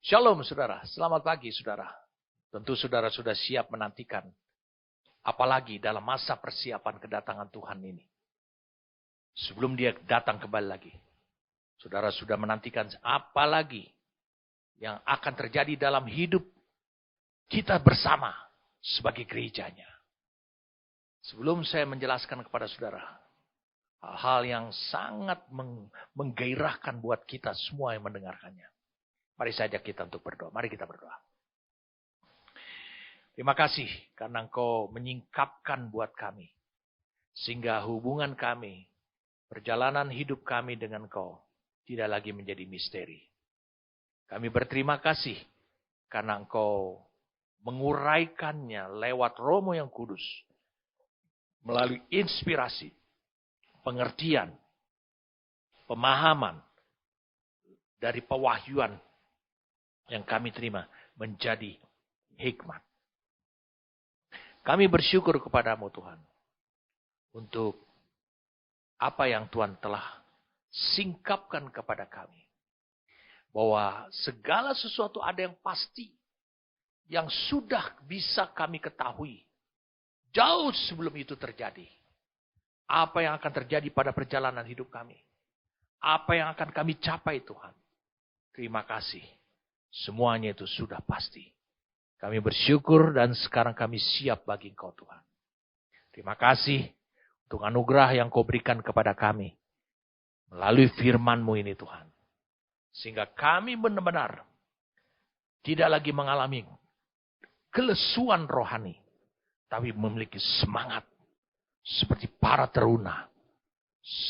Shalom saudara, selamat pagi saudara. Tentu saudara sudah siap menantikan. Apalagi dalam masa persiapan kedatangan Tuhan ini. Sebelum dia datang kembali lagi. Saudara sudah menantikan apalagi yang akan terjadi dalam hidup kita bersama sebagai gerejanya. Sebelum saya menjelaskan kepada saudara hal-hal yang sangat menggairahkan buat kita semua yang mendengarkannya. Mari saja kita untuk berdoa. Mari kita berdoa. Terima kasih karena Engkau menyingkapkan buat kami. Sehingga hubungan kami, perjalanan hidup kami dengan Engkau tidak lagi menjadi misteri. Kami berterima kasih karena Engkau menguraikannya lewat Roh-Mu yang kudus. Melalui inspirasi, pengertian, pemahaman dari pewahyuan yang kami terima menjadi hikmat. Kami bersyukur kepadamu Tuhan untuk apa yang Tuhan telah singkapkan kepada kami. Bahwa segala sesuatu ada yang pasti yang sudah bisa kami ketahui jauh sebelum itu terjadi. Apa yang akan terjadi pada perjalanan hidup kami. Apa yang akan kami capai Tuhan. Terima kasih. Semuanya itu sudah pasti. Kami bersyukur dan sekarang kami siap bagi Engkau Tuhan. Terima kasih untuk anugerah yang Kau berikan kepada kami. Melalui firman-Mu ini Tuhan. Sehingga kami benar-benar tidak lagi mengalami kelesuan rohani. Tapi memiliki semangat. Seperti para teruna.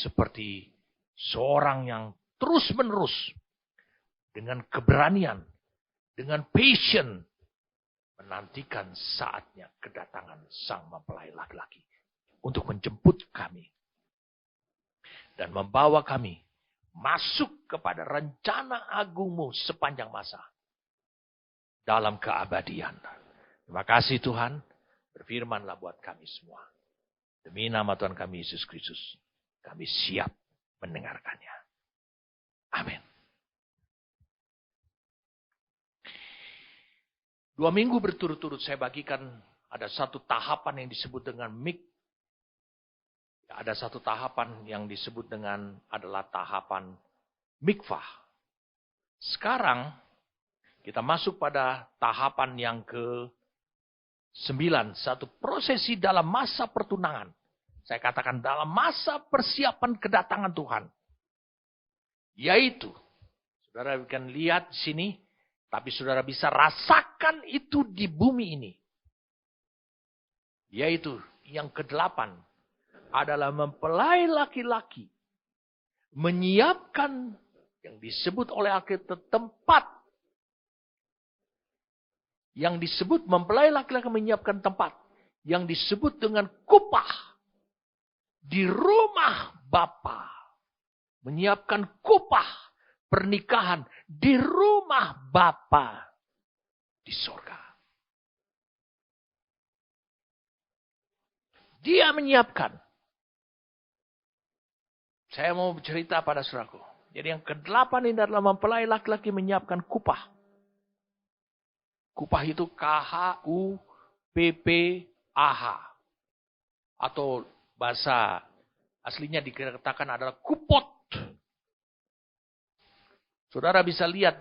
Seperti seorang yang terus-menerus. Dengan keberanian. Dengan passion. Menantikan saatnya kedatangan sang mempelai laki-laki. Untuk menjemput kami. Dan membawa kami. Masuk kepada rencana agung-Mu sepanjang masa. Dalam keabadian. Terima kasih Tuhan. Berfirmanlah buat kami semua. Demi nama Tuhan kami Yesus Kristus. Kami siap mendengarkannya. Amin. 2 minggu berturut-turut saya bagikan ada satu tahapan yang disebut dengan ada satu tahapan yang disebut dengan adalah tahapan mikvah. Sekarang kita masuk pada tahapan yang ke-9. Satu prosesi dalam masa pertunangan. Saya katakan dalam masa persiapan kedatangan Tuhan. Yaitu, saudara akan lihat di sini. Tapi saudara bisa rasakan itu di bumi ini. Yaitu yang ke-8 adalah mempelai laki-laki. Menyiapkan yang disebut oleh Alkitab tempat. Yang disebut mempelai laki-laki menyiapkan tempat. Yang disebut dengan kupah. Di rumah Bapa. Menyiapkan kupah. Pernikahan di rumah Bapa di surga. Dia menyiapkan. Saya mau bercerita pada saudaraku. Jadi yang ke-8 ini adalah mempelai laki-laki menyiapkan kupah. Kupah itu K-H-U-P-P-A-H. Atau bahasa aslinya dikatakan adalah kupot. Saudara bisa lihat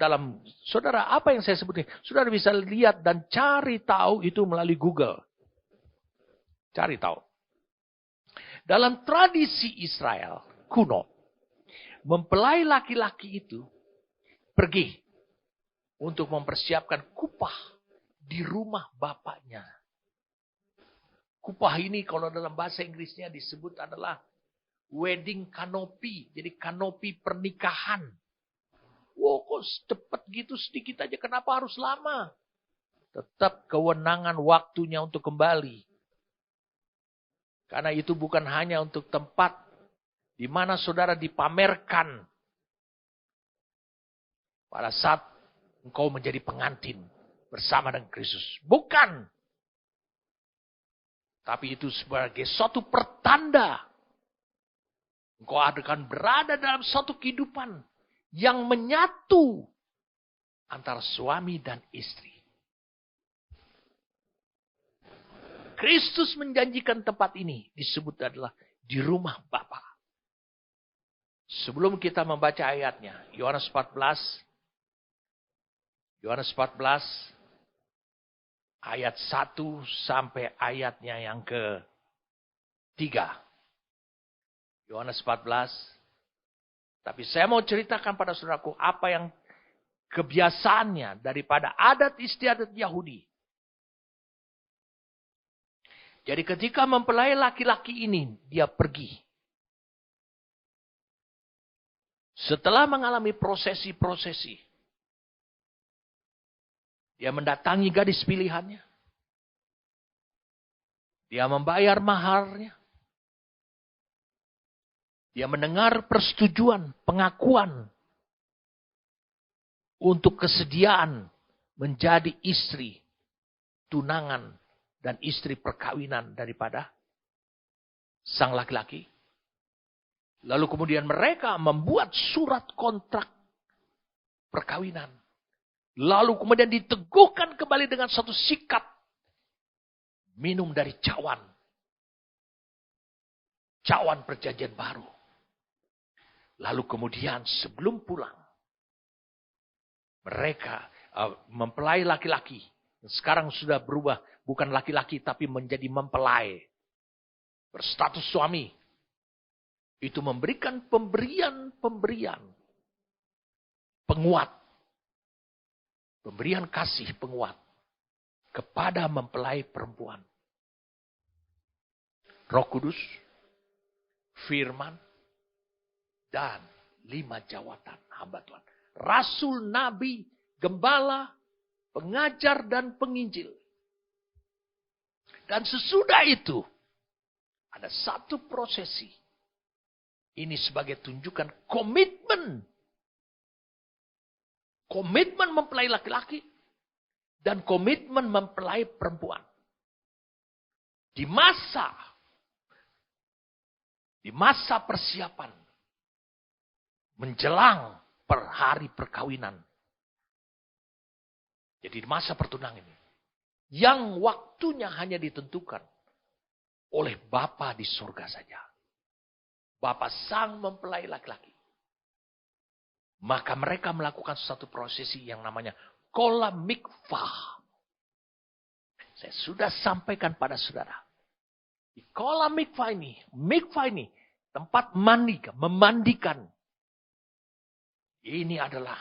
saudara apa yang saya sebut ini? Saudara bisa lihat dan cari tahu itu melalui Google. Cari tahu. Dalam tradisi Israel kuno, mempelai laki-laki itu pergi untuk mempersiapkan kupah di rumah bapaknya. Kupah ini kalau dalam bahasa Inggrisnya disebut adalah wedding canopy. Jadi kanopi pernikahan. Wow, kok cepat gitu sedikit aja. Kenapa harus lama? Tetap kewenangan waktunya untuk kembali. Karena itu bukan hanya untuk tempat di mana saudara dipamerkan. Pada saat engkau menjadi pengantin bersama dengan Kristus. Bukan. Tapi itu sebagai suatu pertanda. Engkau akan berada dalam suatu kehidupan yang menyatu antara suami dan istri. Kristus menjanjikan tempat ini disebut adalah di rumah Bapa. Sebelum kita membaca ayatnya, Yohanes 14 ayat 1 sampai ayatnya yang ke-3. Yohanes 14. Tapi saya mau ceritakan pada saudaraku apa yang kebiasaannya daripada adat istiadat Yahudi. Jadi ketika mempelai laki-laki ini, dia pergi. Setelah mengalami prosesi-prosesi, dia mendatangi gadis pilihannya. Dia membayar maharnya. Dia mendengar persetujuan, pengakuan untuk kesediaan menjadi istri, tunangan, dan istri perkawinan daripada sang laki-laki. Lalu kemudian mereka membuat surat kontrak perkawinan. Lalu kemudian diteguhkan kembali dengan satu sikap minum dari cawan. Cawan perjanjian baru. Lalu kemudian sebelum pulang, mereka mempelai laki-laki. Sekarang sudah berubah, bukan laki-laki tapi menjadi mempelai. Berstatus suami. Itu memberikan pemberian penguat. Pemberian kasih penguat kepada mempelai perempuan. Roh Kudus, firman, dan 5 jawatan hamba Tuhan. Rasul, nabi, gembala, pengajar, dan penginjil. Dan sesudah itu, ada satu prosesi. Ini sebagai tunjukan komitmen. Komitmen mempelai laki-laki. Dan komitmen mempelai perempuan. Di masa persiapan. Menjelang per hari perkawinan. Jadi di masa pertunangan ini. Yang waktunya hanya ditentukan oleh Bapa di surga saja. Bapa sang mempelai laki-laki. Maka mereka melakukan suatu prosesi yang namanya kola mikvah. Saya sudah sampaikan pada saudara. Di kola mikvah ini tempat mandi, memandikan. Ini adalah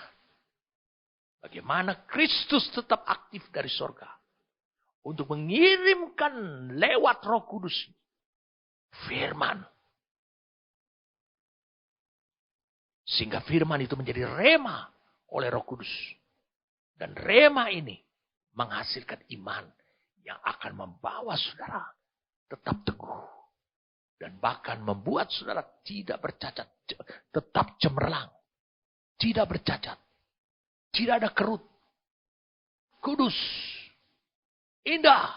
bagaimana Kristus tetap aktif dari surga. Untuk mengirimkan lewat Roh Kudus firman. Sehingga firman itu menjadi rema oleh Roh Kudus. Dan rema ini menghasilkan iman yang akan membawa saudara tetap teguh. Dan bahkan membuat saudara tidak bercacat. Tetap cemerlang. Tidak bercacat. Tidak ada kerut. Kudus. Indah.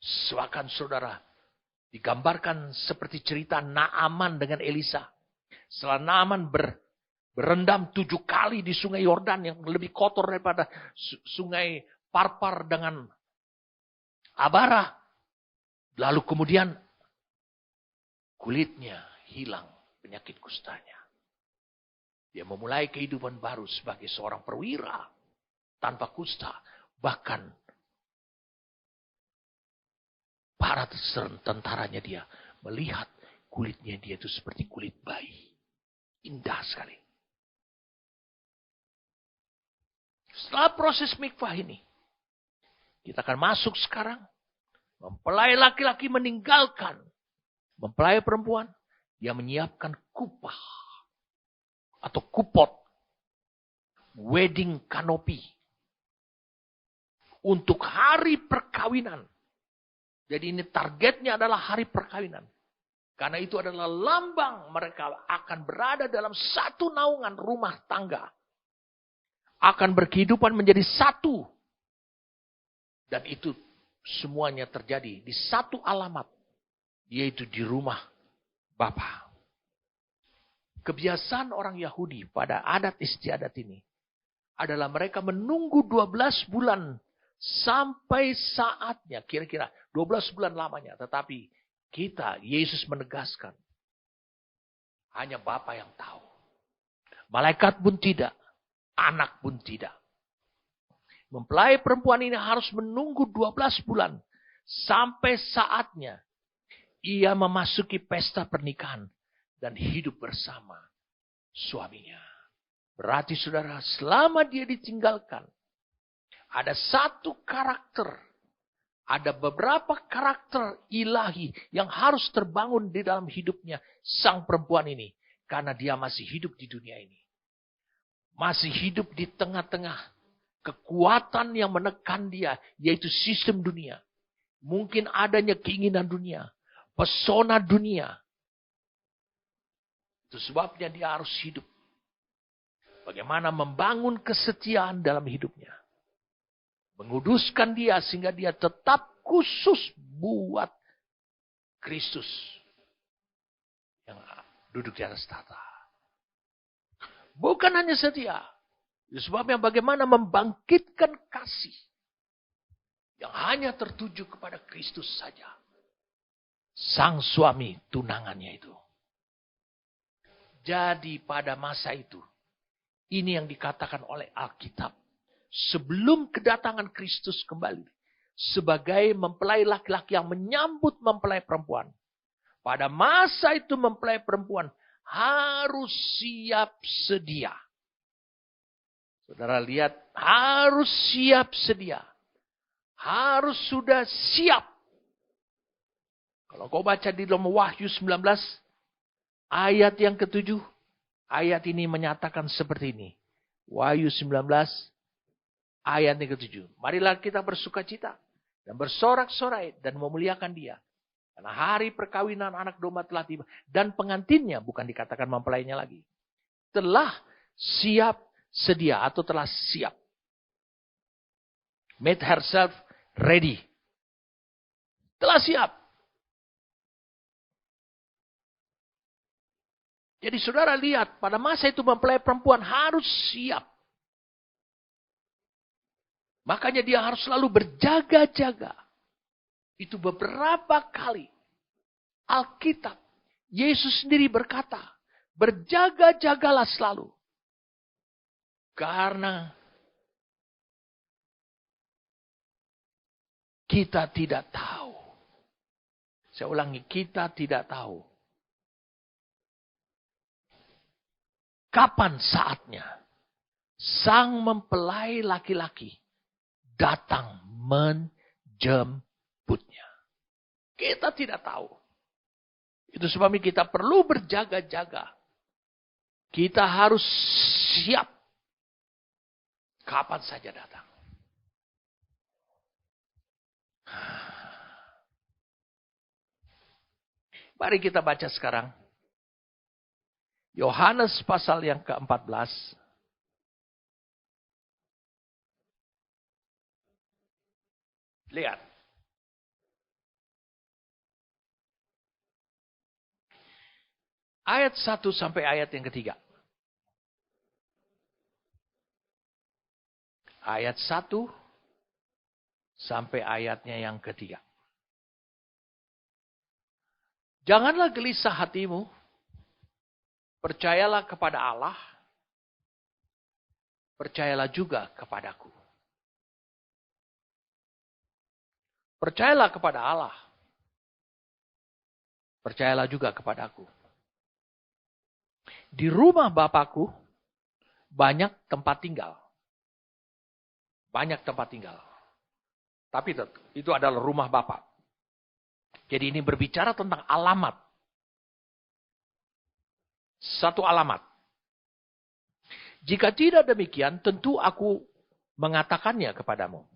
Seakan saudara digambarkan seperti cerita Naaman dengan Elisa. Setelah Naaman berendam 7 kali di sungai Yordan yang lebih kotor daripada sungai Parpar dengan Abara. Lalu kemudian kulitnya hilang penyakit kustanya. Dia memulai kehidupan baru sebagai seorang perwira tanpa kusta. Bahkan para tentaranya dia melihat kulitnya dia itu seperti kulit bayi. Indah sekali. Setelah proses mikvah ini, kita akan masuk sekarang. Mempelai laki-laki meninggalkan mempelai perempuan. Dia menyiapkan kupah atau kupot. Wedding canopy. Untuk hari perkawinan. Jadi ini targetnya adalah hari perkawinan. Karena itu adalah lambang mereka akan berada dalam satu naungan rumah tangga. Akan berkehidupan menjadi satu. Dan itu semuanya terjadi di satu alamat. Yaitu di rumah Bapa. Kebiasaan orang Yahudi pada adat istiadat ini adalah mereka menunggu 12 bulan sampai saatnya. Kira-kira 12 bulan lamanya. Tetapi kita, Yesus menegaskan. Hanya Bapa yang tahu. Malaikat pun tidak. Anak pun tidak. Mempelai perempuan ini harus menunggu 12 bulan. Sampai saatnya ia memasuki pesta pernikahan. Dan hidup bersama suaminya. Berarti saudara, selama dia ditinggalkan. Ada satu karakter. Ada beberapa karakter ilahi yang harus terbangun di dalam hidupnya sang perempuan ini. Karena dia masih hidup di dunia ini. Masih hidup di tengah-tengah kekuatan yang menekan dia. Yaitu sistem dunia. Mungkin adanya keinginan dunia. Pesona dunia. Itu sebabnya dia harus hidup. Bagaimana membangun kesetiaan dalam hidupnya. Menguduskan dia sehingga dia tetap khusus buat Kristus. Yang duduk di atas tahta. Bukan hanya setia. Itu sebabnya bagaimana membangkitkan kasih. Yang hanya tertuju kepada Kristus saja. Sang suami tunangannya itu. Jadi pada masa itu. Ini yang dikatakan oleh Alkitab. Sebelum kedatangan Kristus kembali. Sebagai mempelai laki-laki yang menyambut mempelai perempuan. Pada masa itu mempelai perempuan harus siap sedia. Saudara lihat, harus siap sedia. Harus sudah siap. Kalau kau baca di dalam Wahyu 19, ayat yang ke-7, ayat ini menyatakan seperti ini. Wahyu 19, ayat yang ke-7. Marilah kita bersuka cita dan bersorak-sorai dan memuliakan dia. Karena hari perkawinan anak domba telah tiba. Dan pengantinnya, bukan dikatakan mempelainya lagi. Telah siap sedia atau telah siap. Made herself ready. Telah siap. Jadi saudara lihat, pada masa itu mempelai perempuan harus siap. Makanya dia harus selalu berjaga-jaga. Itu beberapa kali Alkitab, Yesus sendiri berkata, berjaga-jagalah selalu. Karena kita tidak tahu. Saya ulangi, kita tidak tahu. Kapan saatnya sang mempelai laki-laki datang menjemputnya. Kita tidak tahu. Itu sebabnya kita perlu berjaga-jaga. Kita harus siap. Kapan saja datang. Mari kita baca sekarang. Yohanes pasal yang ke-14. Lihat. Ayat 1 sampai ayat yang ketiga. Ayat 1 sampai ayatnya yang ketiga. Janganlah gelisah hatimu. Percayalah kepada Allah. Percayalah juga kepadaku. Percayalah kepada Allah. Percayalah juga kepadaku. Di rumah Bapakku banyak tempat tinggal. Banyak tempat tinggal. Tapi itu adalah rumah Bapa. Jadi ini berbicara tentang alamat. Satu alamat. Jika tidak demikian, tentu aku mengatakannya kepadamu.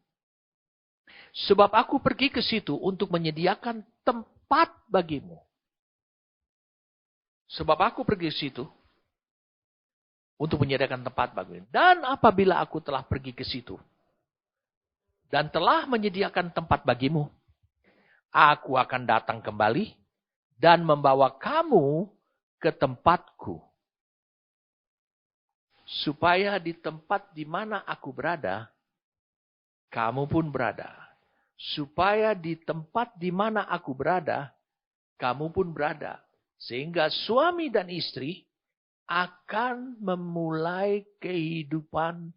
Sebab aku pergi ke situ untuk menyediakan tempat bagimu. Sebab aku pergi ke situ untuk menyediakan tempat bagimu. Dan apabila aku telah pergi ke situ dan telah menyediakan tempat bagimu, aku akan datang kembali dan membawa kamu ke tempatku. supaya di tempat di mana aku berada, kamu pun berada. Supaya di tempat di mana aku berada, kamu pun berada. Sehingga suami dan istri akan memulai kehidupan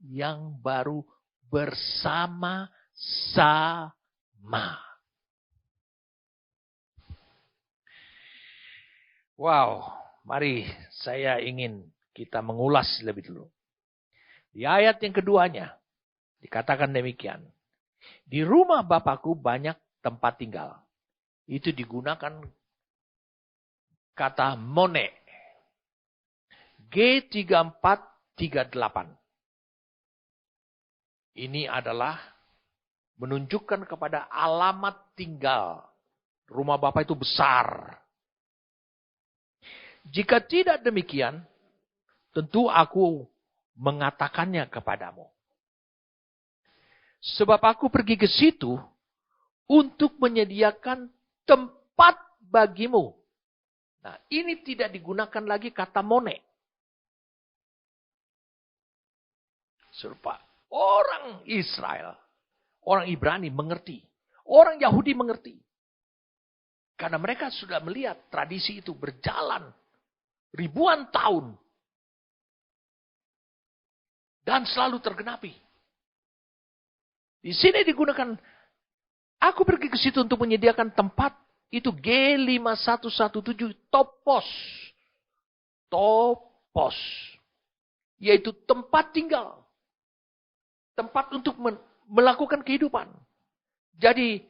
yang baru bersama-sama. Wow, mari saya ingin kita mengulas lebih dulu. Di ayat yang keduanya, dikatakan demikian. Di rumah Bapakku banyak tempat tinggal. Itu digunakan kata mone. G3438. Ini adalah menunjukkan kepada alamat tinggal. Rumah Bapak itu besar. Jika tidak demikian, tentu aku mengatakannya kepadamu. Sebab aku pergi ke situ untuk menyediakan tempat bagimu. Nah, ini tidak digunakan lagi kata mone. Serupa. Orang Israel, orang Ibrani mengerti. Orang Yahudi mengerti. Karena mereka sudah melihat tradisi itu berjalan ribuan tahun. Dan selalu tergenapi. Di sini digunakan, aku pergi ke situ untuk menyediakan tempat. Itu G5117, topos. Topos. Yaitu tempat tinggal. Tempat untuk melakukan kehidupan. Jadi,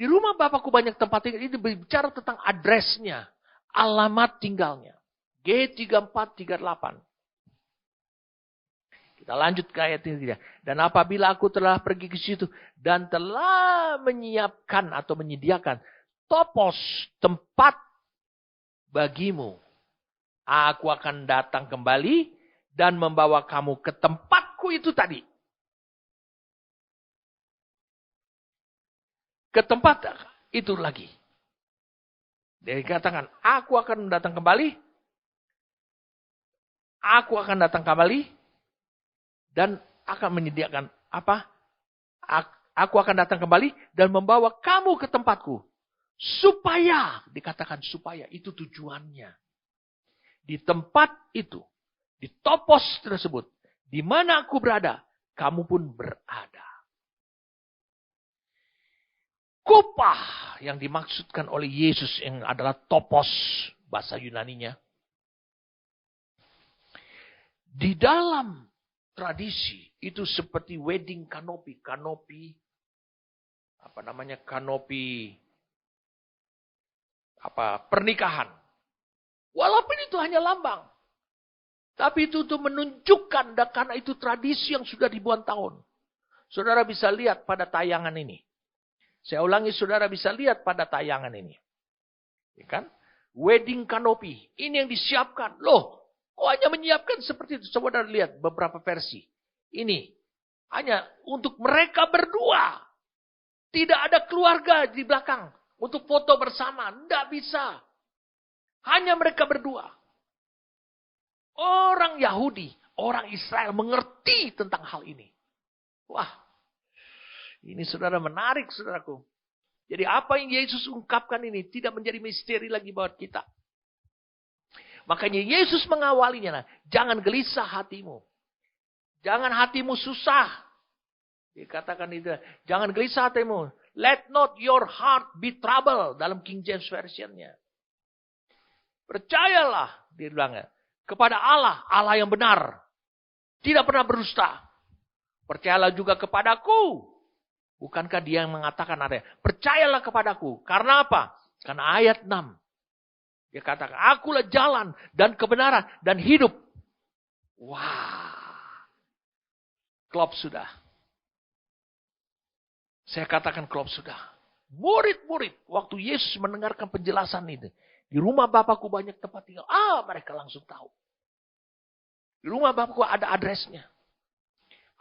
di rumah Bapakku banyak tempat tinggal. Ini berbicara tentang adresnya. Alamat tinggalnya. G3438. Kita lanjut ke ayat ini. Dan apabila aku telah pergi ke situ. Dan telah menyiapkan atau menyediakan. Topos, tempat bagimu. Aku akan datang kembali. Dan membawa kamu ke tempatku itu tadi. Ke tempat itu lagi. Dia katakan, aku akan datang kembali. Aku akan datang kembali. Dan akan menyediakan apa? Aku akan datang kembali dan membawa kamu ke tempatku. Supaya, dikatakan supaya, itu tujuannya. Di tempat itu, di topos tersebut, di mana aku berada, kamu pun berada. Kupah yang dimaksudkan oleh Yesus yang adalah topos, bahasa Yunaninya. Di dalam tradisi itu seperti wedding canopy, pernikahan. Walaupun itu hanya lambang. Tapi itu untuk menunjukkan, karena itu tradisi yang sudah ribuan tahun. Saudara bisa lihat pada tayangan ini. Saya ulangi, saudara bisa lihat pada tayangan ini. Ya kan? Wedding canopy. Ini yang disiapkan. Loh, kok hanya menyiapkan seperti itu? Saudara lihat beberapa versi. Ini hanya untuk mereka berdua. Tidak ada keluarga di belakang. Untuk foto bersama. Tidak bisa. Hanya mereka berdua. Orang Yahudi, orang Israel mengerti tentang hal ini. Wah. Ini saudara menarik, saudaraku. Jadi apa yang Yesus ungkapkan ini tidak menjadi misteri lagi buat kita. Makanya Yesus mengawalinya. Jangan gelisah hatimu. Jangan hatimu susah. Dikatakan itu. Jangan gelisah hatimu. Let not your heart be troubled. Dalam King James Version-nya. Percayalah. Dia bilangnya. Kepada Allah. Allah yang benar. Tidak pernah berdusta. Percayalah juga kepadaku. Bukankah dia yang mengatakan ada? Percayalah kepadaku. Karena apa? Karena ayat 6. Dia katakan, akulah jalan dan kebenaran dan hidup. Wah. Klop sudah. Saya katakan klop sudah. Murid-murid. Waktu Yesus mendengarkan penjelasan ini. Di rumah Bapakku banyak tempat tinggal. Mereka langsung tahu. Di rumah Bapakku ada adresnya.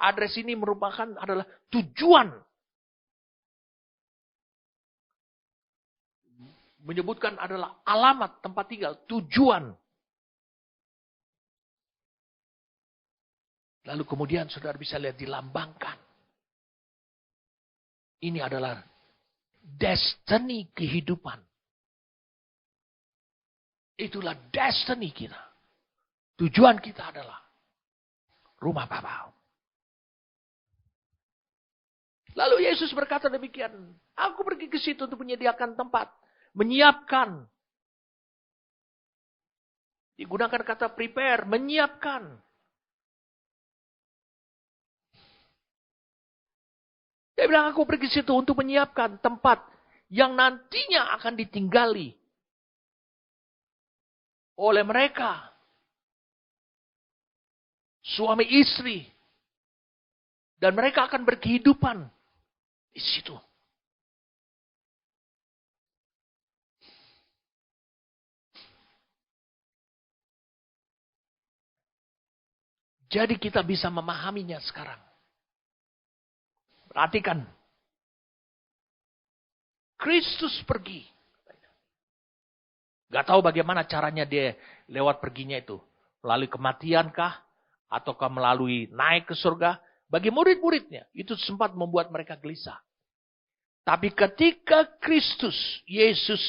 Adres ini merupakan adalah tujuan. Menyebutkan adalah alamat tempat tinggal, tujuan. Lalu kemudian saudara bisa lihat dilambangkan. Ini adalah destiny kehidupan. Itulah destiny kita. Tujuan kita adalah rumah Bapa. Lalu Yesus berkata demikian, aku pergi ke situ untuk menyediakan tempat, menyiapkan. Digunakan kata prepare, menyiapkan. Dia bilang aku pergi ke situ untuk menyiapkan tempat yang nantinya akan ditinggali oleh mereka. Suami istri. Dan mereka akan berkehidupan di situ. Jadi kita bisa memahaminya sekarang. Perhatikan. Kristus pergi. Gak tahu bagaimana caranya dia lewat perginya itu. Melalui kematian kah? Ataukah melalui naik ke surga? Bagi murid-muridnya, itu sempat membuat mereka gelisah. Tapi ketika Kristus, Yesus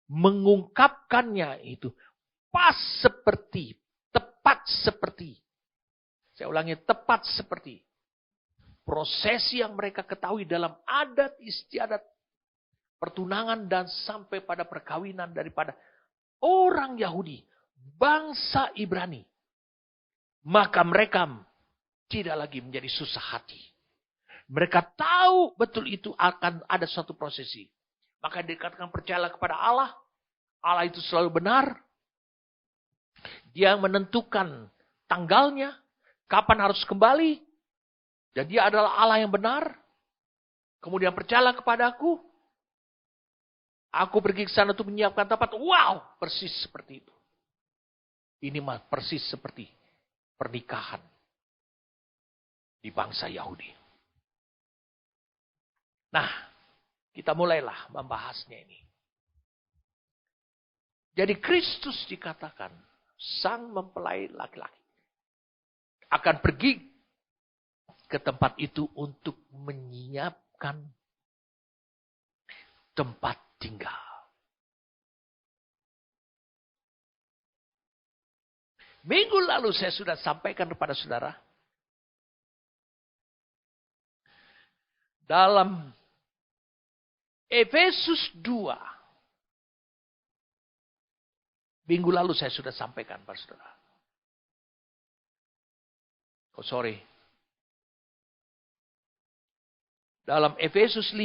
mengungkapkannya itu, pas seperti, tepat seperti. Saya ulangi, tepat seperti. Prosesi yang mereka ketahui dalam adat istiadat pertunangan dan sampai pada perkawinan daripada orang Yahudi, bangsa Ibrani. Maka mereka tidak lagi menjadi susah hati. Mereka tahu betul itu akan ada suatu prosesi. Maka dikatakan percayalah kepada Allah. Allah itu selalu benar. Dia yang menentukan tanggalnya. Kapan harus kembali. Dan dia adalah Allah yang benar. Kemudian percayalah kepadaku. Aku pergi ke sana untuk menyiapkan tempat. Wow, persis seperti itu. Ini mah persis seperti pernikahan di bangsa Yahudi. Nah, kita mulailah membahasnya ini. Jadi Kristus dikatakan sang mempelai laki-laki akan pergi ke tempat itu untuk menyiapkan tempat tinggal. Minggu lalu saya sudah sampaikan kepada saudara. Dalam Efesus 2. Minggu lalu saya sudah sampaikan kepada saudara. Oh sorry. Dalam Efesus 5.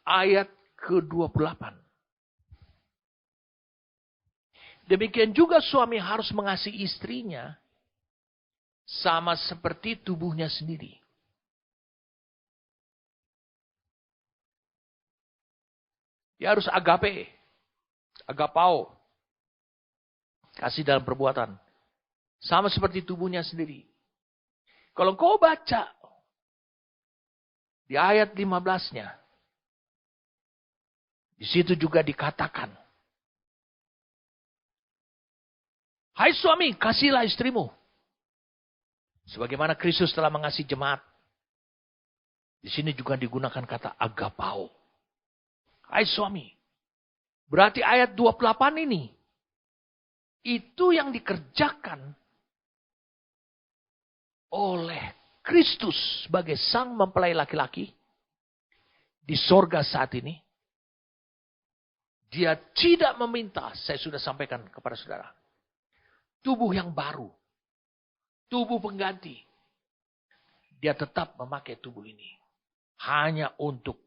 Ayat ke-28. Demikian juga suami harus mengasihi istrinya sama seperti tubuhnya sendiri. Dia harus agape, agapao, kasih dalam perbuatan. Sama seperti tubuhnya sendiri. Kalau kau baca di ayat 15-nya, di situ juga dikatakan, hai suami, kasihlah istrimu. Sebagaimana Kristus telah mengasihi jemaat. Di sini juga digunakan kata agapao. Hai suami. Berarti ayat 28 ini. Itu yang dikerjakan oleh Kristus sebagai sang mempelai laki-laki. Di sorga saat ini. Dia tidak meminta, saya sudah sampaikan kepada saudara. Tubuh yang baru. Tubuh pengganti. Dia tetap memakai tubuh ini. Hanya untuk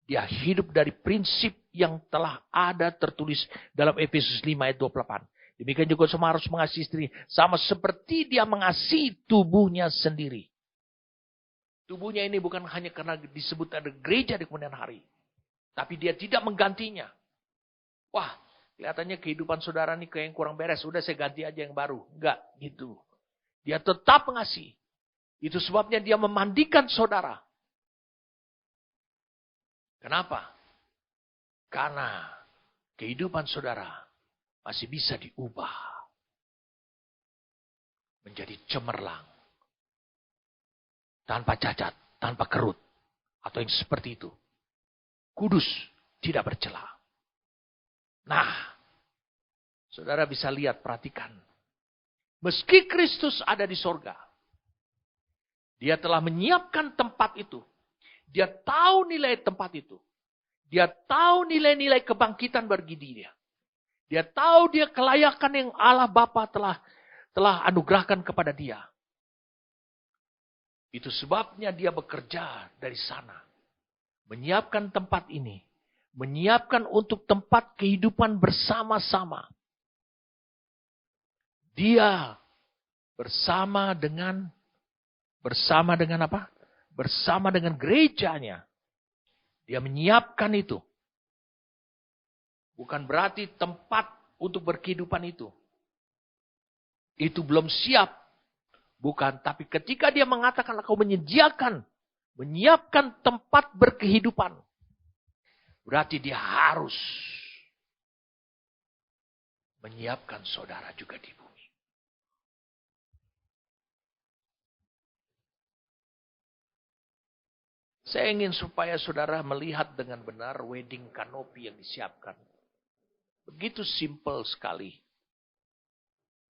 dia hidup dari prinsip yang telah ada tertulis dalam Efesus 5 ayat 28. Demikian juga semua harus mengasihi istri. Sama seperti dia mengasihi tubuhnya sendiri. Tubuhnya ini bukan hanya karena disebut ada gereja di kemudian hari. Tapi dia tidak menggantinya. Wah, kelihatannya kehidupan saudara ini kayak yang kurang beres. Udah saya ganti aja yang baru. Enggak, gitu. Dia tetap mengasihi. Itu sebabnya dia memandikan saudara. Kenapa? Karena kehidupan saudara masih bisa diubah menjadi cemerlang, tanpa cacat, tanpa kerut, atau yang seperti itu. Kudus, tidak bercela. Nah, saudara bisa lihat, perhatikan. Meski Kristus ada di sorga, dia telah menyiapkan tempat itu. Dia tahu nilai tempat itu. Dia tahu nilai-nilai kebangkitan bagi dia. Dia tahu dia kelayakan yang Allah Bapa telah anugerahkan kepada dia. Itu sebabnya dia bekerja dari sana. Menyiapkan tempat ini. Menyiapkan untuk tempat kehidupan bersama-sama. Dia bersama dengan apa? Bersama dengan gerejanya. Dia menyiapkan itu. Bukan berarti tempat untuk berkehidupan itu. Itu belum siap. Bukan, tapi ketika dia mengatakan engkau menyiapkan tempat berkehidupan. Berarti dia harus menyiapkan saudara juga di bumi. Saya ingin supaya saudara melihat dengan benar wedding canopy yang disiapkan. Begitu simple sekali.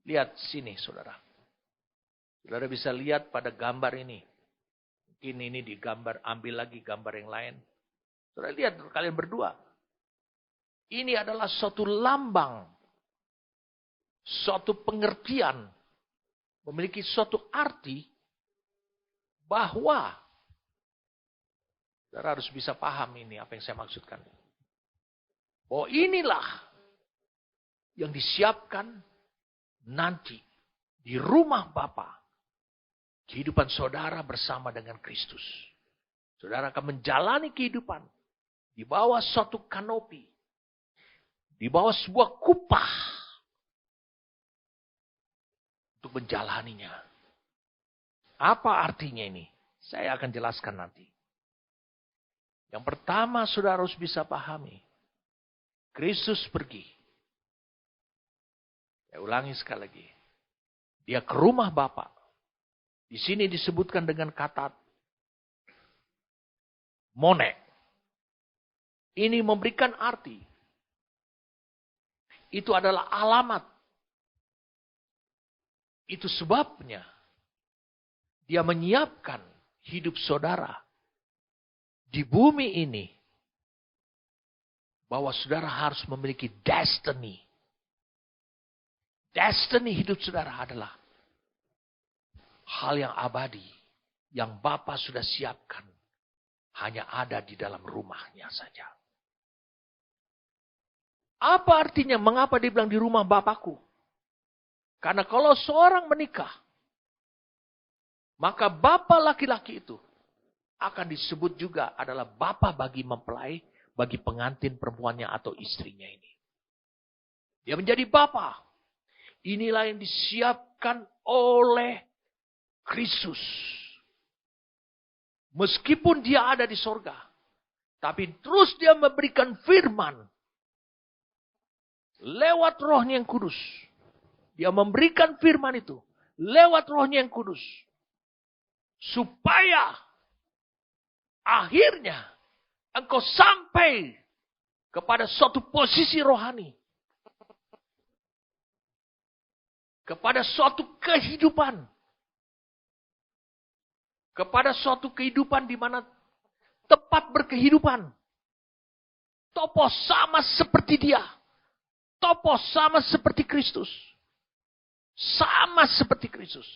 Lihat sini saudara. Saudara bisa lihat pada gambar ini. Mungkin ini digambar, ambil lagi gambar yang lain. Saudara lihat kalian berdua. Ini adalah suatu lambang. Suatu pengertian. Memiliki suatu arti. Bahwa. Saudara harus bisa paham ini apa yang saya maksudkan. Oh inilah. Yang disiapkan nanti. Di rumah Bapa. Kehidupan saudara bersama dengan Kristus. Saudara akan menjalani kehidupan di bawah suatu kanopi. Di bawah sebuah kupah. Untuk menjalaninya. Apa artinya ini? Saya akan jelaskan nanti. Yang pertama saudara harus bisa pahami. Kristus pergi. Saya ulangi sekali lagi. Dia ke rumah Bapa. Di sini disebutkan dengan kata mone. Ini memberikan arti. Itu adalah alamat. Itu sebabnya dia menyiapkan hidup saudara di bumi ini. Bahwa saudara harus memiliki destiny. Destiny hidup saudara adalah hal yang abadi, yang Bapa sudah siapkan, hanya ada di dalam rumahnya saja. Apa artinya? Mengapa dibilang di rumah Bapakku? Karena kalau seorang menikah, maka Bapa laki-laki itu akan disebut juga adalah Bapa bagi mempelai, bagi pengantin perempuannya atau istrinya ini. Dia menjadi Bapa. Inilah yang disiapkan oleh Kristus. Meskipun dia ada di sorga. Tapi terus dia memberikan firman. Lewat rohnya yang kudus. Dia memberikan firman itu. Lewat rohnya yang kudus. Supaya akhirnya engkau sampai kepada suatu posisi rohani. Kepada suatu kehidupan. Kepada suatu kehidupan di mana tepat berkehidupan. Topo sama seperti dia. Topo sama seperti Kristus. Sama seperti Kristus.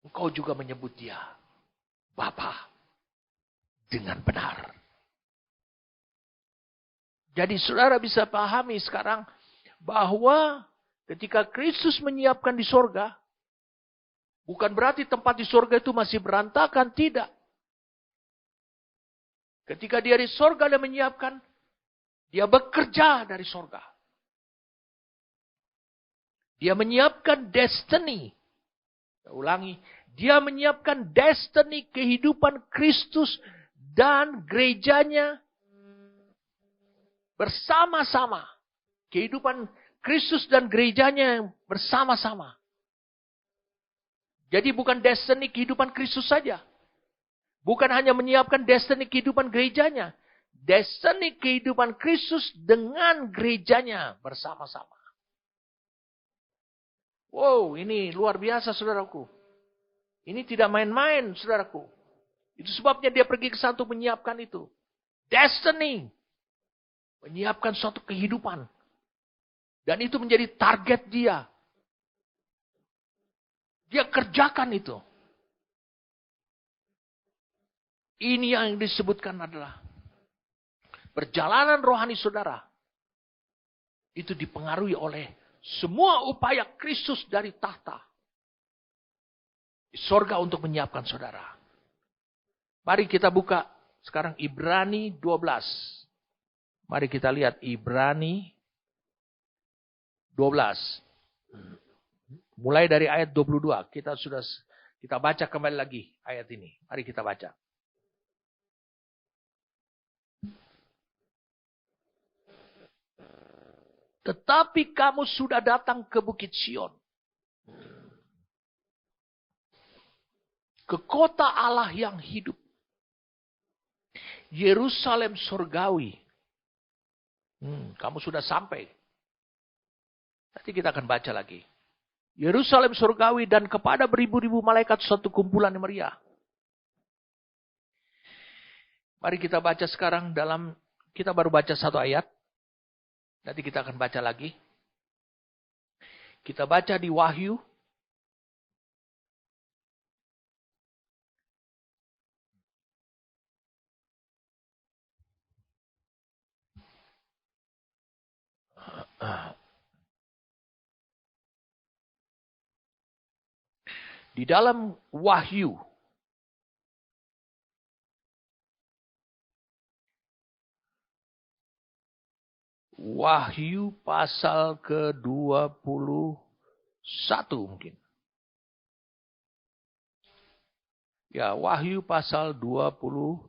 Engkau juga menyebut dia Bapa dengan benar. Jadi saudara bisa pahami sekarang bahwa ketika Kristus menyiapkan di sorga, bukan berarti tempat di sorga itu masih berantakan, tidak. Ketika dia di sorga dan menyiapkan, dia bekerja dari sorga. Dia menyiapkan destiny. Saya ulangi, dia menyiapkan destiny kehidupan Kristus dan gerejanya bersama-sama. Kehidupan Kristus dan gerejanya bersama-sama. Jadi bukan destiny kehidupan Kristus saja. Bukan hanya menyiapkan destiny kehidupan gerejanya. Destiny kehidupan Kristus dengan gerejanya bersama-sama. Wow, ini luar biasa saudaraku. Ini tidak main-main saudaraku. Itu sebabnya dia pergi ke sana untuk menyiapkan itu. Destiny. Menyiapkan suatu kehidupan. Dan itu menjadi target dia. Dia kerjakan itu. Ini yang disebutkan adalah perjalanan rohani saudara. Itu dipengaruhi oleh semua upaya Kristus dari tahta. Di sorga untuk menyiapkan saudara. Mari kita buka sekarang Ibrani 12. Mari kita lihat Ibrani 12. Mulai dari ayat 22. Kita baca kembali lagi ayat ini. Mari kita baca. Tetapi kamu sudah datang ke Bukit Sion. Ke kota Allah yang hidup. Yerusalem surgawi. Kamu sudah sampai. Nanti kita akan baca lagi. Yerusalem surgawi dan kepada beribu-ribu malaikat suatu kumpulan yang meriah. Mari kita baca sekarang kita baru baca satu ayat. Nanti kita akan baca lagi. Kita baca di Wahyu. Di dalam Wahyu. Wahyu pasal ke-21 mungkin. Ya, Wahyu pasal 21.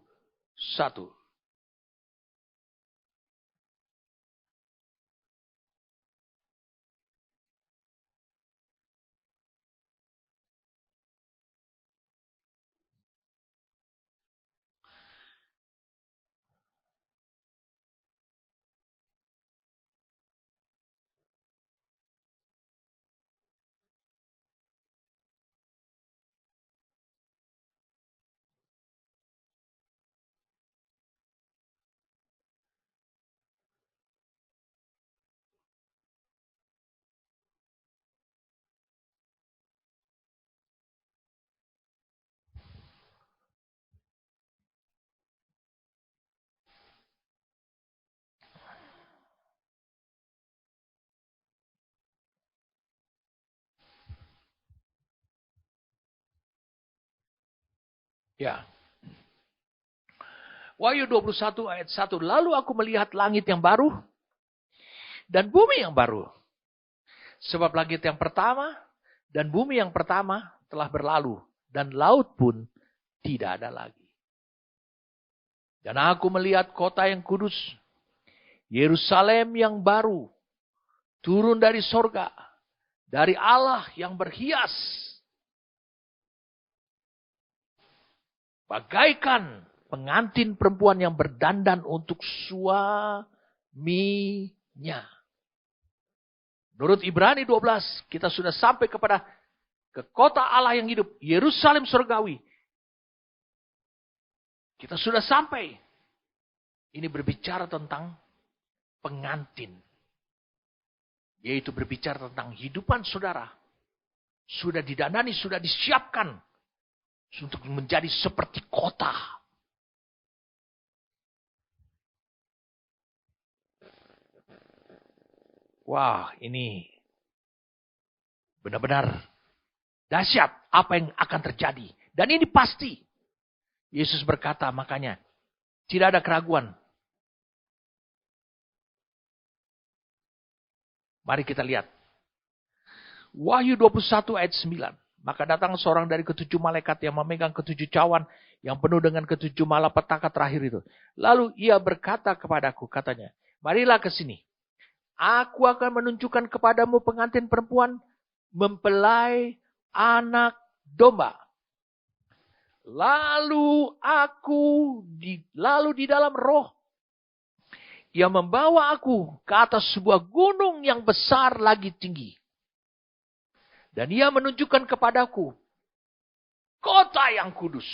Ya. Wahyu 21 ayat 1. Lalu aku melihat langit yang baru dan bumi yang baru. Sebab langit yang pertama dan bumi yang pertama telah berlalu. Dan laut pun tidak ada lagi. Dan aku melihat kota yang kudus. Yerusalem yang baru. Turun dari sorga. Dari Allah yang berhias. Bagaikan pengantin perempuan yang berdandan untuk suaminya. Menurut Ibrani 12, kita sudah sampai ke kota Allah yang hidup. Yerusalem surgawi. Kita sudah sampai. Ini berbicara tentang pengantin. Yaitu berbicara tentang hidupan saudara. Sudah didandani, sudah disiapkan. Untuk menjadi seperti kota. Wah, ini benar-benar dahsyat apa yang akan terjadi. Dan ini pasti. Yesus berkata makanya, tidak ada keraguan. Mari kita lihat. Wahyu 21 ayat 9. Maka datang seorang dari ketujuh malaikat yang memegang ketujuh cawan yang penuh dengan ketujuh malapetaka terakhir itu. Lalu ia berkata kepadaku, katanya, marilah ke sini. Aku akan menunjukkan kepadamu pengantin perempuan mempelai anak domba. Lalu di dalam roh, ia membawa aku ke atas sebuah gunung yang besar lagi tinggi. Dan ia menunjukkan kepadaku kota yang kudus.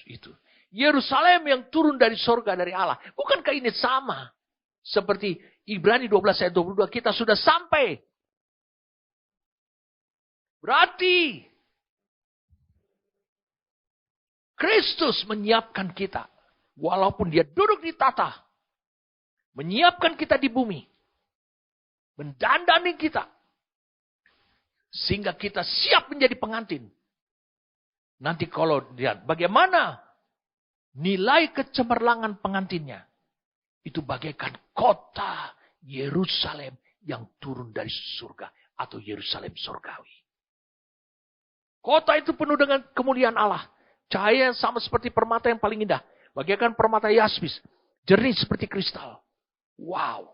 Itu. Yerusalem yang turun dari sorga dari Allah. Bukankah ini sama? Seperti Ibrani 12 ayat 22. Kita sudah sampai. Berarti Kristus menyiapkan kita. Walaupun dia duduk di tata. Menyiapkan kita di bumi. Mendandani kita. Sehingga kita siap menjadi pengantin. Nanti kalau lihat bagaimana nilai kecemerlangan pengantinnya. Itu bagaikan kota Yerusalem yang turun dari surga. Atau Yerusalem surgawi. Kota itu penuh dengan kemuliaan Allah. Cahaya yang sama seperti permata yang paling indah. Bagaikan permata yaspis. Jernih seperti kristal. Wow.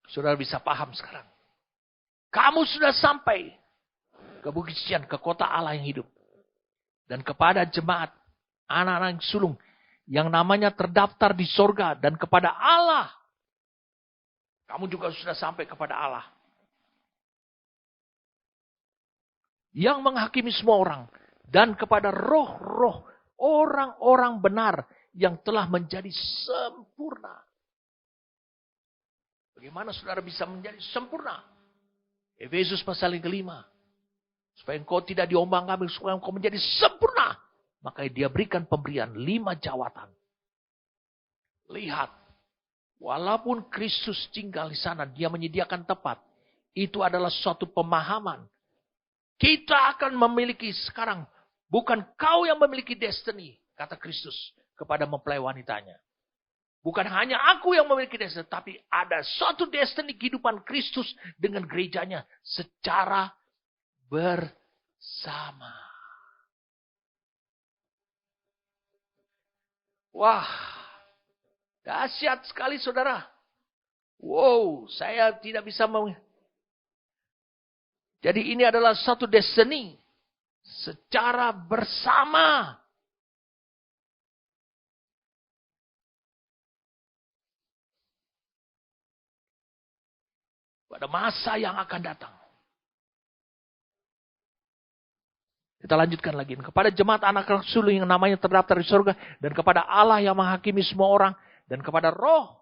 Saudara bisa paham sekarang. Kamu sudah sampai ke Bukit Sion, ke kota Allah yang hidup. Dan kepada jemaat, anak-anak sulung, yang namanya terdaftar di sorga. Dan kepada Allah. Kamu juga sudah sampai kepada Allah. Yang menghakimi semua orang. Dan kepada roh-roh orang-orang benar yang telah menjadi sempurna. Bagaimana saudara bisa menjadi sempurna? Efesus pasal yang kelima. Supaya engkau tidak diombang-ambing, supaya engkau menjadi sempurna. Maka dia berikan pemberian 5 jawatan. Lihat. Walaupun Kristus tinggal di sana, dia menyediakan tempat. Itu adalah suatu pemahaman. Kita akan memiliki sekarang. Bukan kau yang memiliki destiny. Kata Kristus kepada mempelai wanitanya. Bukan hanya aku yang memiliki destiny, tapi ada suatu destiny kehidupan Kristus dengan gerejanya secara bersama. Wah, dahsyat sekali saudara. Wow, saya tidak bisa Jadi ini adalah satu destiny secara bersama. Pada masa yang akan datang. Kita lanjutkan lagi. Kepada jemaat anak sulung yang namanya terdaftar di surga. Dan kepada Allah yang menghakimi semua orang. Dan kepada roh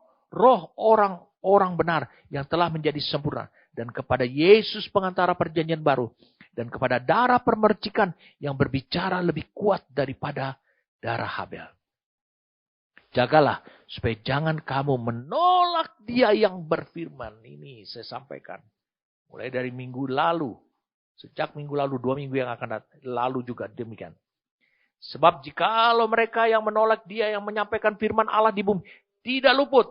orang-orang benar yang telah menjadi sempurna. Dan kepada Yesus pengantara perjanjian baru. Dan kepada darah permercikan yang berbicara lebih kuat daripada darah Habel. Jagalah supaya jangan kamu menolak dia yang berfirman. Ini saya sampaikan. Mulai dari minggu lalu. Sejak minggu lalu, 2 minggu yang akan datang. Lalu juga demikian. Sebab jikalau mereka yang menolak dia yang menyampaikan firman Allah di bumi. Tidak luput.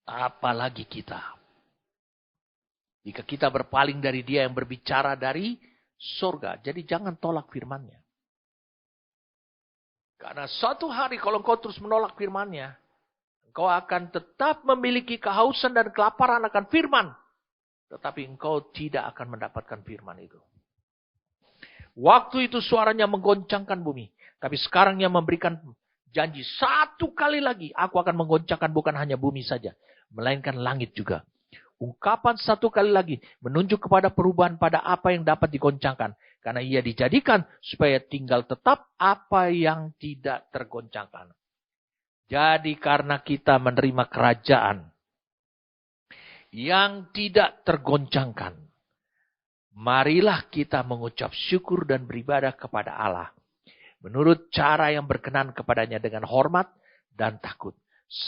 Apalagi kita. Jika kita berpaling dari dia yang berbicara dari surga. Jadi jangan tolak firmannya. Karena suatu hari kalau engkau terus menolak firman-Nya, engkau akan tetap memiliki kehausan dan kelaparan akan firman. Tetapi engkau tidak akan mendapatkan firman itu. Waktu itu suaranya menggoncangkan bumi. Tapi sekarang yang memberikan janji 1 kali lagi. Aku akan menggoncangkan bukan hanya bumi saja. Melainkan langit juga. Ungkapan 1 kali lagi menunjuk kepada perubahan pada apa yang dapat digoncangkan. Karena ia dijadikan supaya tinggal tetap apa yang tidak tergoncangkan. Jadi karena kita menerima kerajaan yang tidak tergoncangkan. Marilah kita mengucap syukur dan beribadah kepada Allah. Menurut cara yang berkenan kepadanya dengan hormat dan takut.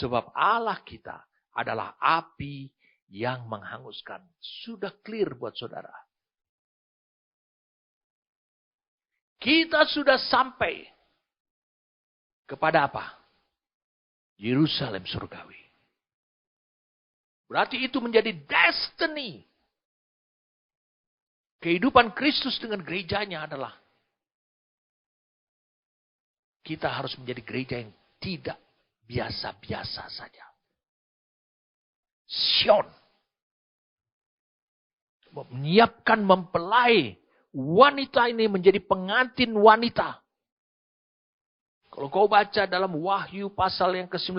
Sebab Allah kita adalah api yang menghanguskan. Sudah clear buat saudara. Kita sudah sampai kepada apa? Yerusalem surgawi. Berarti itu menjadi destiny. Kehidupan Kristus dengan gerejanya adalah kita harus menjadi gereja yang tidak biasa-biasa saja. Sion. Menyiapkan mempelai wanita ini menjadi pengantin wanita. Kalau kau baca dalam Wahyu pasal yang ke-19.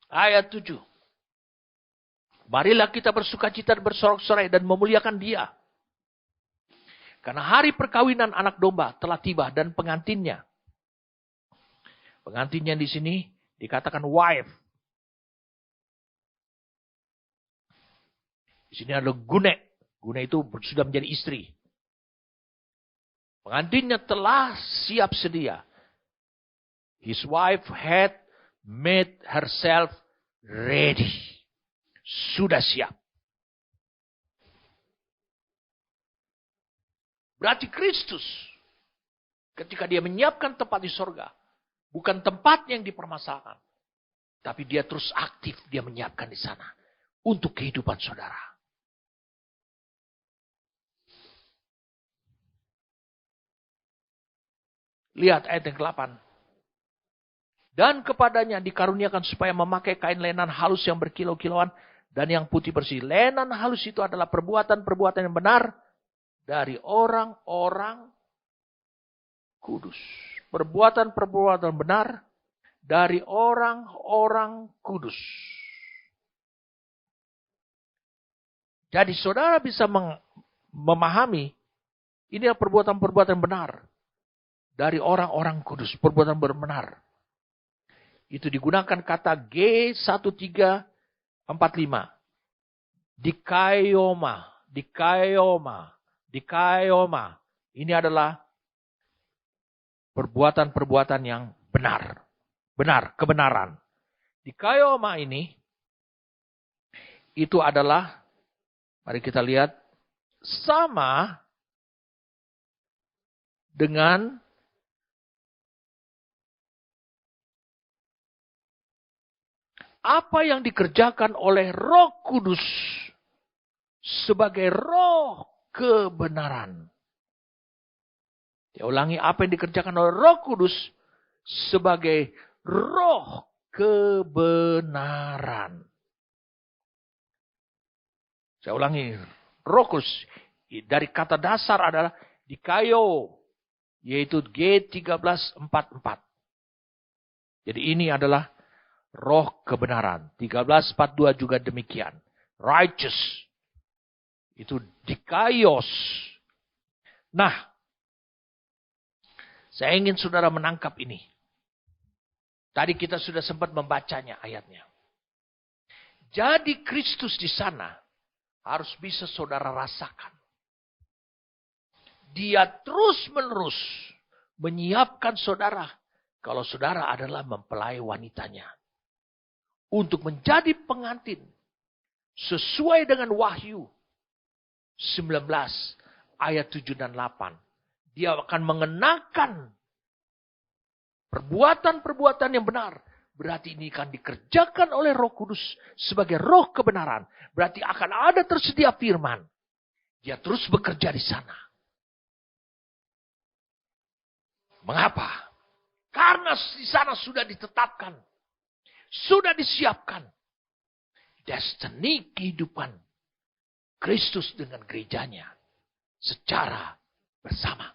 Ayat 7. Marilah kita bersukacita dan bersorak-sorai dan memuliakan Dia. Karena hari perkawinan anak domba telah tiba dan pengantinnya. Pengantinnya di sini dikatakan wife. Di sini ada gune. Gune itu sudah menjadi istri. Pengantinnya telah siap sedia. His wife had made herself ready. Sudah siap. Berarti Kristus, ketika dia menyiapkan tempat di sorga, bukan tempat yang dipermasalahkan. Tapi dia terus aktif, dia menyiapkan di sana. Untuk kehidupan saudara. Lihat ayat yang ke-8. Dan kepadanya dikaruniakan supaya memakai kain lenan halus yang berkilau-kilauan dan yang putih bersih. Lenan halus itu adalah perbuatan-perbuatan yang benar dari orang-orang kudus. Perbuatan-perbuatan benar dari orang-orang kudus. Jadi saudara bisa memahami ini adalah perbuatan-perbuatan benar dari orang-orang kudus. Perbuatan benar. Itu digunakan kata G1345. Dikaioma. Ini adalah perbuatan-perbuatan yang benar. Benar, kebenaran. Dikaioma ini, itu adalah, mari kita lihat, sama dengan apa yang dikerjakan oleh Roh Kudus sebagai roh kebenaran. Saya ulangi, apa yang dikerjakan oleh Roh Kudus sebagai roh kebenaran. Saya ulangi, Roh Kudus dari kata dasar adalah dikayo, yaitu G1344. Jadi ini adalah roh kebenaran. 1342 juga demikian. Righteous. Itu dikaios. Nah, saya ingin saudara menangkap ini. Tadi kita sudah sempat membacanya ayatnya. Jadi Kristus di sana harus bisa saudara rasakan. Dia terus-menerus menyiapkan saudara kalau saudara adalah mempelai wanitanya. Untuk menjadi pengantin sesuai dengan Wahyu 19 ayat 7 dan 8. Dia akan mengenakan perbuatan-perbuatan yang benar. Berarti ini akan dikerjakan oleh Roh Kudus sebagai roh kebenaran. Berarti akan ada tersedia firman. Dia terus bekerja di sana. Mengapa? Karena di sana sudah ditetapkan. Sudah disiapkan. Destiny kehidupan Kristus dengan gerejanya secara bersama.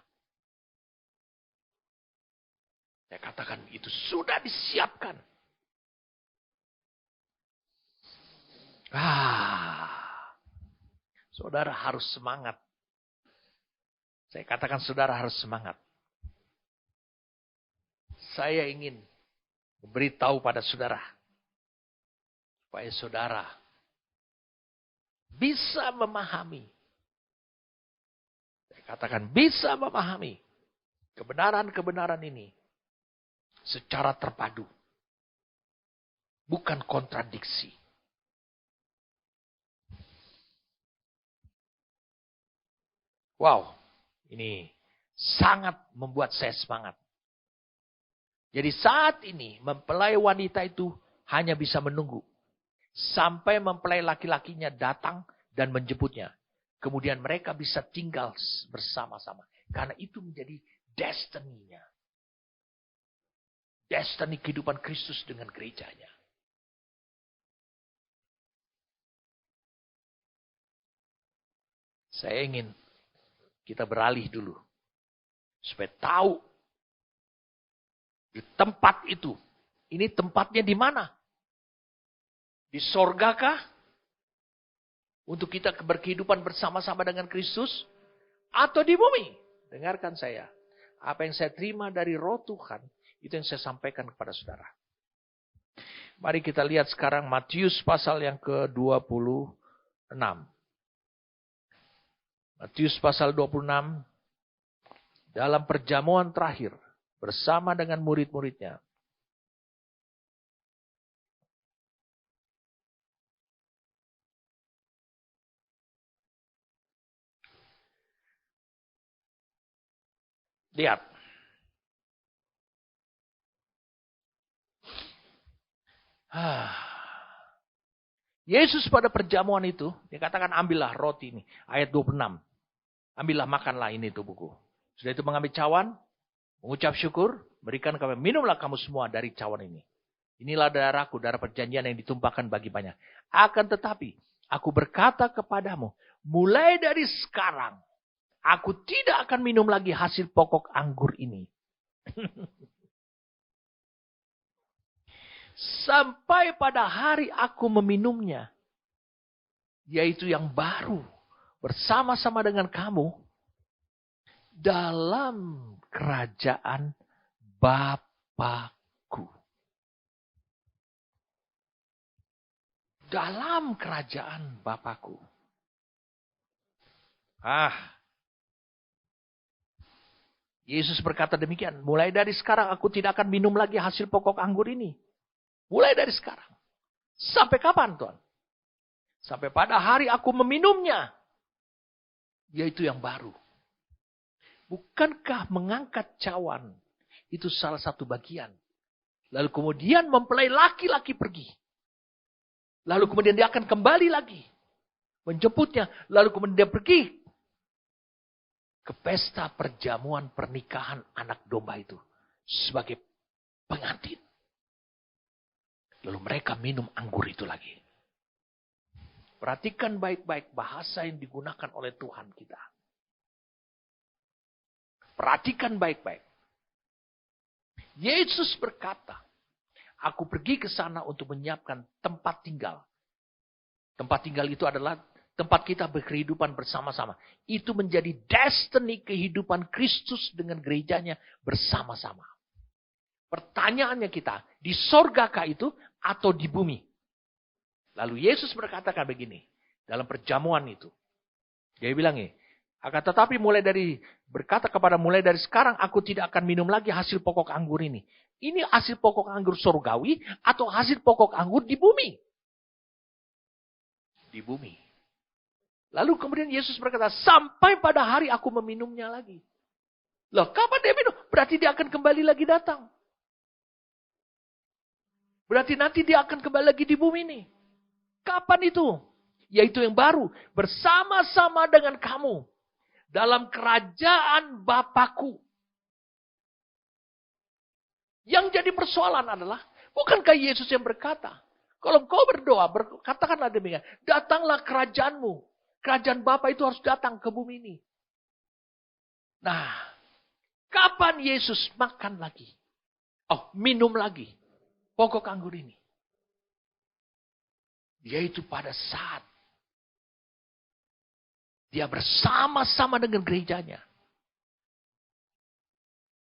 Saya katakan itu sudah disiapkan. Saudara harus semangat. Saya katakan saudara harus semangat. Saya ingin memberitahu pada saudara. Supaya saudara bisa memahami. Saya katakan bisa memahami kebenaran-kebenaran ini secara terpadu. Bukan kontradiksi. Wow, ini sangat membuat saya semangat. Jadi saat ini mempelai wanita itu hanya bisa menunggu. Sampai mempelai laki-lakinya datang dan menjemputnya. Kemudian mereka bisa tinggal bersama-sama. Karena itu menjadi destiny-nya. Destiny kehidupan Kristus dengan gerejanya. Saya ingin kita beralih dulu. Supaya tahu di tempat itu. Ini tempatnya di mana? Di sorga kah? Untuk kita berkehidupan bersama-sama dengan Kristus? Atau di bumi? Dengarkan saya. Apa yang saya terima dari Roh Tuhan, itu yang saya sampaikan kepada saudara. Mari kita lihat sekarang Matius pasal yang ke-26. Matius pasal 26. Dalam perjamuan terakhir. Bersama dengan murid-muridnya. Lihat. Yesus pada perjamuan itu, dikatakan ambillah roti ini. Ayat 26. Ambillah makanlah ini tubuhku. Sudah itu mengambil cawan, mengucap syukur, berikan kami, minumlah kamu semua dari cawan ini. Inilah darahku, darah perjanjian yang ditumpahkan bagi banyak. Akan tetapi, aku berkata kepadamu, mulai dari sekarang, aku tidak akan minum lagi hasil pokok anggur ini. Sampai pada hari aku meminumnya. Yaitu yang baru. Bersama-sama dengan kamu. Dalam kerajaan Bapa-Ku. Dalam kerajaan Bapa-Ku. Yesus berkata demikian. Mulai dari sekarang aku tidak akan minum lagi hasil pokok anggur ini. Mulai dari sekarang. Sampai kapan Tuhan? Sampai pada hari aku meminumnya. Yaitu yang baru. Bukankah mengangkat cawan itu salah satu bagian? Lalu kemudian mempelai laki-laki pergi. Lalu kemudian dia akan kembali lagi. Menjemputnya. Lalu kemudian dia pergi. Ke pesta perjamuan pernikahan anak domba itu. Sebagai pengantin. Lalu mereka minum anggur itu lagi. Perhatikan baik-baik bahasa yang digunakan oleh Tuhan kita. Perhatikan baik-baik. Yesus berkata, aku pergi ke sana untuk menyiapkan tempat tinggal. Tempat tinggal itu adalah tempat kita berkehidupan bersama-sama. Itu menjadi destiny kehidupan Kristus dengan gerejanya bersama-sama. Pertanyaannya kita, di sorgakah itu atau di bumi? Lalu Yesus berkatakan begini, dalam perjamuan itu. Dia bilang ini, akan tetapi berkata kepada mulai dari sekarang aku tidak akan minum lagi hasil pokok anggur ini. Ini hasil pokok anggur surgawi atau hasil pokok anggur di bumi? Di bumi. Lalu kemudian Yesus berkata, sampai pada hari aku meminumnya lagi. Loh, kapan dia minum? Berarti dia akan kembali lagi datang. Berarti nanti dia akan kembali lagi di bumi ini. Kapan itu? Yaitu yang baru. Bersama-sama dengan kamu. Dalam kerajaan Bapa-Ku. Yang jadi persoalan adalah, bukankah Yesus yang berkata, kalau engkau berdoa, katakanlah demikian, datanglah kerajaanmu. Kerajaan Bapa itu harus datang ke bumi ini. Nah, kapan Yesus makan lagi? Minum lagi. Pokok anggur ini. Yaitu pada saat dia bersama-sama dengan gerejanya.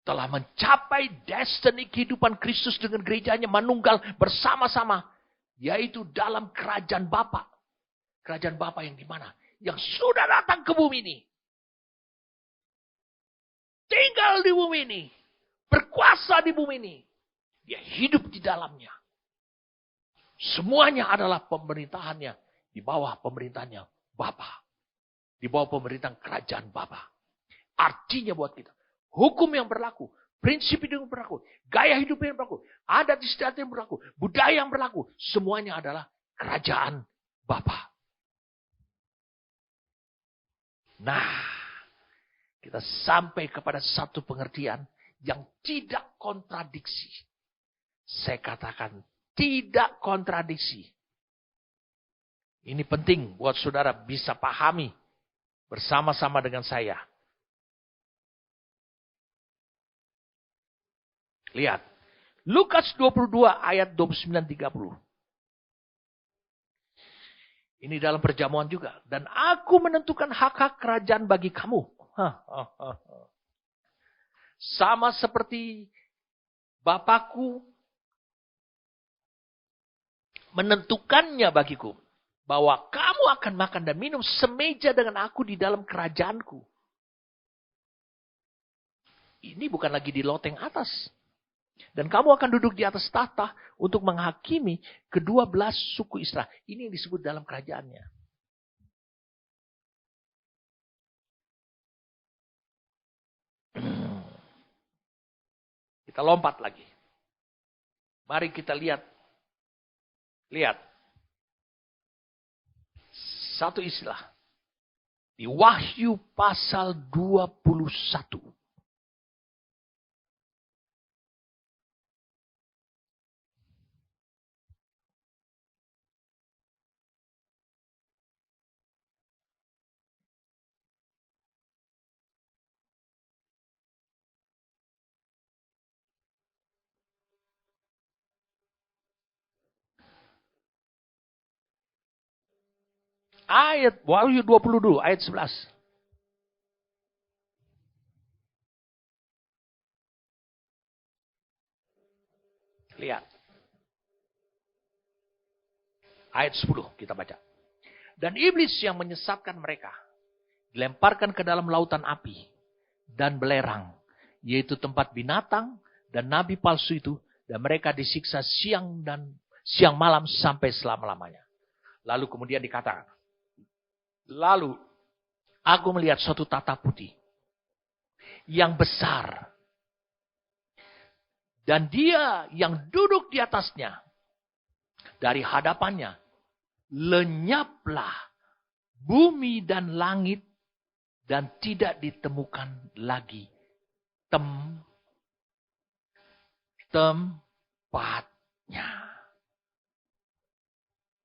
Telah mencapai destiny kehidupan Kristus dengan gerejanya manunggal bersama-sama. Yaitu dalam kerajaan Bapa. Kerajaan Bapa yang di mana? Yang sudah datang ke bumi ini. Tinggal di bumi ini. Berkuasa di bumi ini. Dia hidup di dalamnya. Semuanya adalah pemerintahannya. Di bawah pemerintahannya Bapa. Di bawah pemerintahan kerajaan Bapa. Artinya buat kita. Hukum yang berlaku. prinsip hidup yang berlaku, gaya hidup yang berlaku, adat istiadat yang berlaku, budaya yang berlaku, semuanya adalah kerajaan Bapa. Nah, kita sampai kepada satu pengertian yang tidak kontradiksi. Saya katakan tidak kontradiksi. Ini penting buat saudara bisa pahami bersama-sama dengan saya. Lihat, Lukas 22 ayat 29-30. Ini dalam perjamuan juga. Dan aku menentukan hak-hak kerajaan bagi kamu. Sama seperti Bapakku menentukannya bagiku. Bahwa kamu akan makan dan minum semeja dengan aku di dalam kerajaanku. Ini bukan lagi di loteng atas. Dan kamu akan duduk di atas tahta untuk menghakimi ke-12 suku Israel. Ini yang disebut dalam kerajaannya. Kita lompat lagi. Mari kita lihat. Lihat. Satu istilah. Di Wahyu pasal 21. Ayat Wahyu 20 dulu, ayat 11. Lihat. Ayat 10 kita baca. Dan iblis yang menyesatkan mereka dilemparkan ke dalam lautan api dan belerang, yaitu tempat binatang dan nabi palsu itu, dan mereka disiksa siang malam sampai selama-lamanya. Lalu kemudian dikatakan, lalu aku melihat suatu tahta putih yang besar, dan dia yang duduk di atasnya, dari hadapannya lenyaplah bumi dan langit, dan tidak ditemukan lagi tempatnya.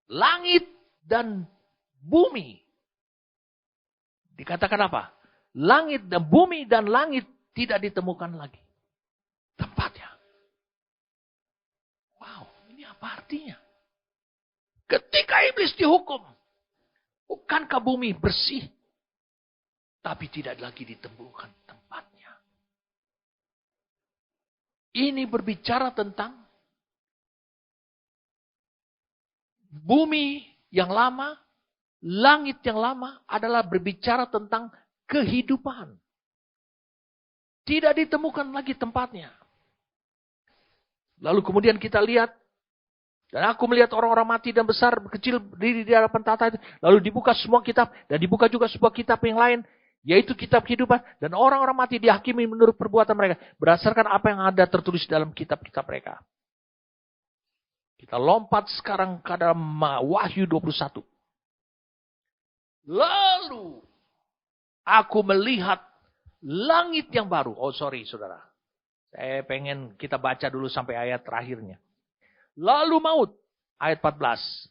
Langit dan bumi. Dikatakan apa? Langit dan bumi dan langit tidak ditemukan lagi tempatnya. Wow, ini apa artinya? Ketika iblis dihukum, bukankah bumi bersih? Tapi tidak lagi ditemukan tempatnya. Ini berbicara tentang bumi yang lama, langit yang lama adalah berbicara tentang kehidupan. Tidak ditemukan lagi tempatnya. Lalu kemudian kita lihat, dan aku melihat orang-orang mati dan besar, kecil berdiri di hadapan tahta itu. Lalu dibuka semua kitab, dan dibuka juga sebuah kitab yang lain, yaitu kitab kehidupan. Dan orang-orang mati dihakimi menurut perbuatan mereka, berdasarkan apa yang ada tertulis dalam kitab-kitab mereka. Kita lompat sekarang ke dalam Wahyu 21. Lalu aku melihat langit yang baru. Oh sorry saudara. Saya pengen kita baca dulu sampai ayat terakhirnya. Lalu maut. Ayat 14.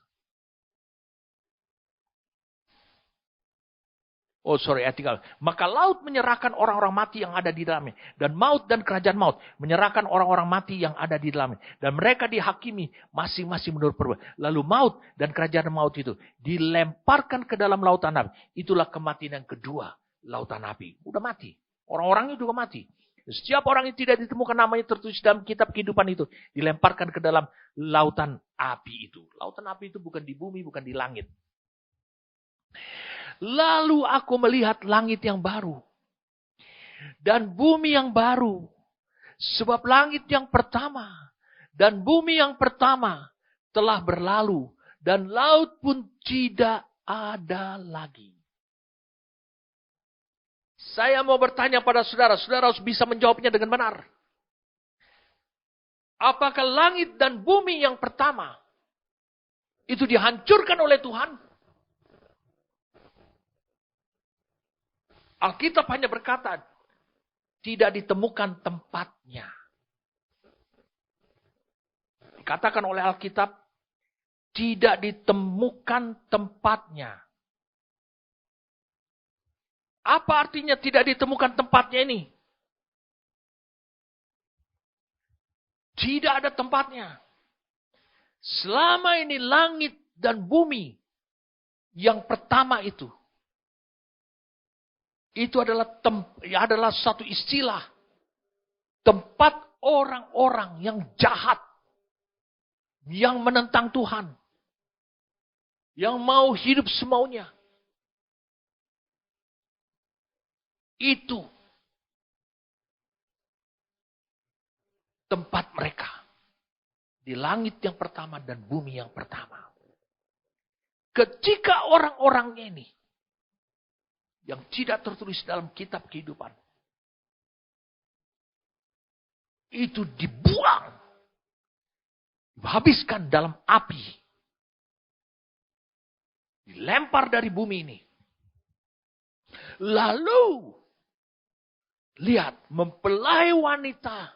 Oh sorry, ayat 3. Maka laut menyerahkan orang-orang mati yang ada di dalamnya. Dan maut dan kerajaan maut menyerahkan orang-orang mati yang ada di dalamnya. Dan mereka dihakimi masing-masing menurut perbuatan. Lalu maut dan kerajaan maut itu dilemparkan ke dalam lautan api. Itulah kematian yang kedua, lautan api. Udah mati. Orang-orangnya juga mati. Setiap orang yang tidak ditemukan namanya tertulis dalam kitab kehidupan itu dilemparkan ke dalam lautan api itu. Lautan api itu bukan di bumi, bukan di langit. Lalu aku melihat langit yang baru dan bumi yang baru. Sebab langit yang pertama dan bumi yang pertama telah berlalu dan laut pun tidak ada lagi. Saya mau bertanya pada saudara, saudara harus bisa menjawabnya dengan benar. Apakah langit dan bumi yang pertama itu dihancurkan oleh Tuhan? Alkitab hanya berkata, tidak ditemukan tempatnya. Dikatakan oleh Alkitab, tidak ditemukan tempatnya. Apa artinya tidak ditemukan tempatnya ini? Tidak ada tempatnya. Selama ini langit dan bumi yang pertama itu adalah satu istilah. Tempat orang-orang yang jahat. Yang menentang Tuhan. Yang mau hidup semaunya. Itu tempat mereka. Di langit yang pertama dan bumi yang pertama. Ketika orang-orangnya ini. Yang tidak tertulis dalam kitab kehidupan. Itu dibuang. Dihabiskan dalam api. Dilempar dari bumi ini. Lalu. Lihat. Mempelai wanita.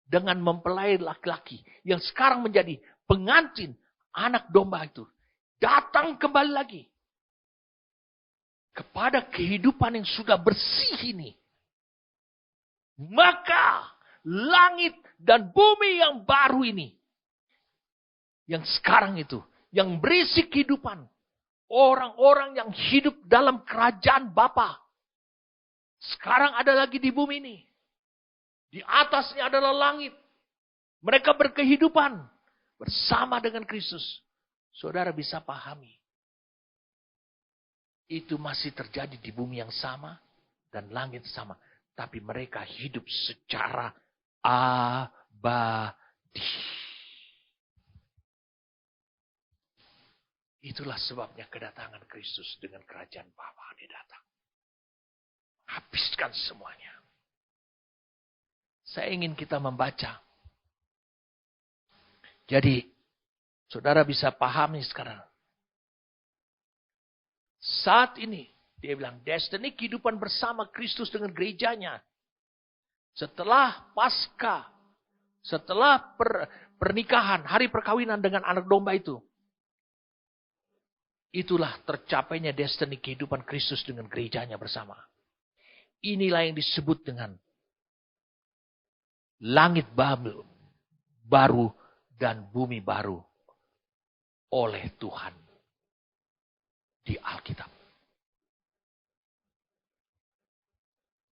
Dengan mempelai laki-laki. Yang sekarang menjadi pengantin. Anak domba itu. Datang kembali lagi. Kepada kehidupan yang sudah bersih ini. Maka langit dan bumi yang baru ini. Yang sekarang itu. Yang berisi kehidupan. Orang-orang yang hidup dalam kerajaan Bapa. Sekarang ada lagi di bumi ini. Di atasnya adalah langit. Mereka berkehidupan. Bersama dengan Kristus. Saudara bisa pahami. Itu masih terjadi di bumi yang sama dan langit sama. Tapi mereka hidup secara abadi. Itulah sebabnya kedatangan Kristus dengan kerajaan Bapa. Dia datang. Habiskan semuanya. Saya ingin kita membaca. Jadi, saudara bisa pahami sekarang. Saat ini, dia bilang, destiny kehidupan bersama Kristus dengan gerejanya. Setelah Paskah, setelah pernikahan, hari perkawinan dengan anak domba itu. Itulah tercapainya destiny kehidupan Kristus dengan gerejanya bersama. Inilah yang disebut dengan langit baru dan bumi baru oleh Tuhan. Di Alkitab.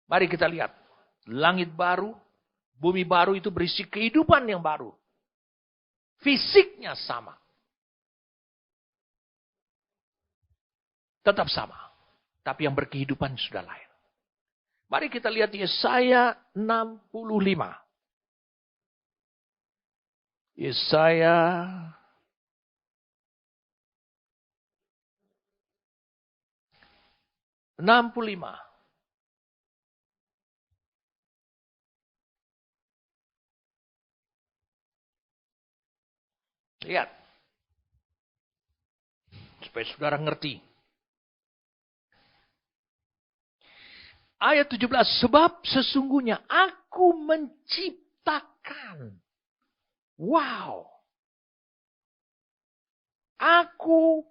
Mari kita lihat. Langit baru, bumi baru itu berisi kehidupan yang baru. Fisiknya sama. Tetap sama. Tapi yang berkehidupan sudah lain. Mari kita lihat Yesaya 65. Yesaya 65. Lihat. Supaya saudara ngerti. Ayat 17. Sebab sesungguhnya aku menciptakan. Wow. Aku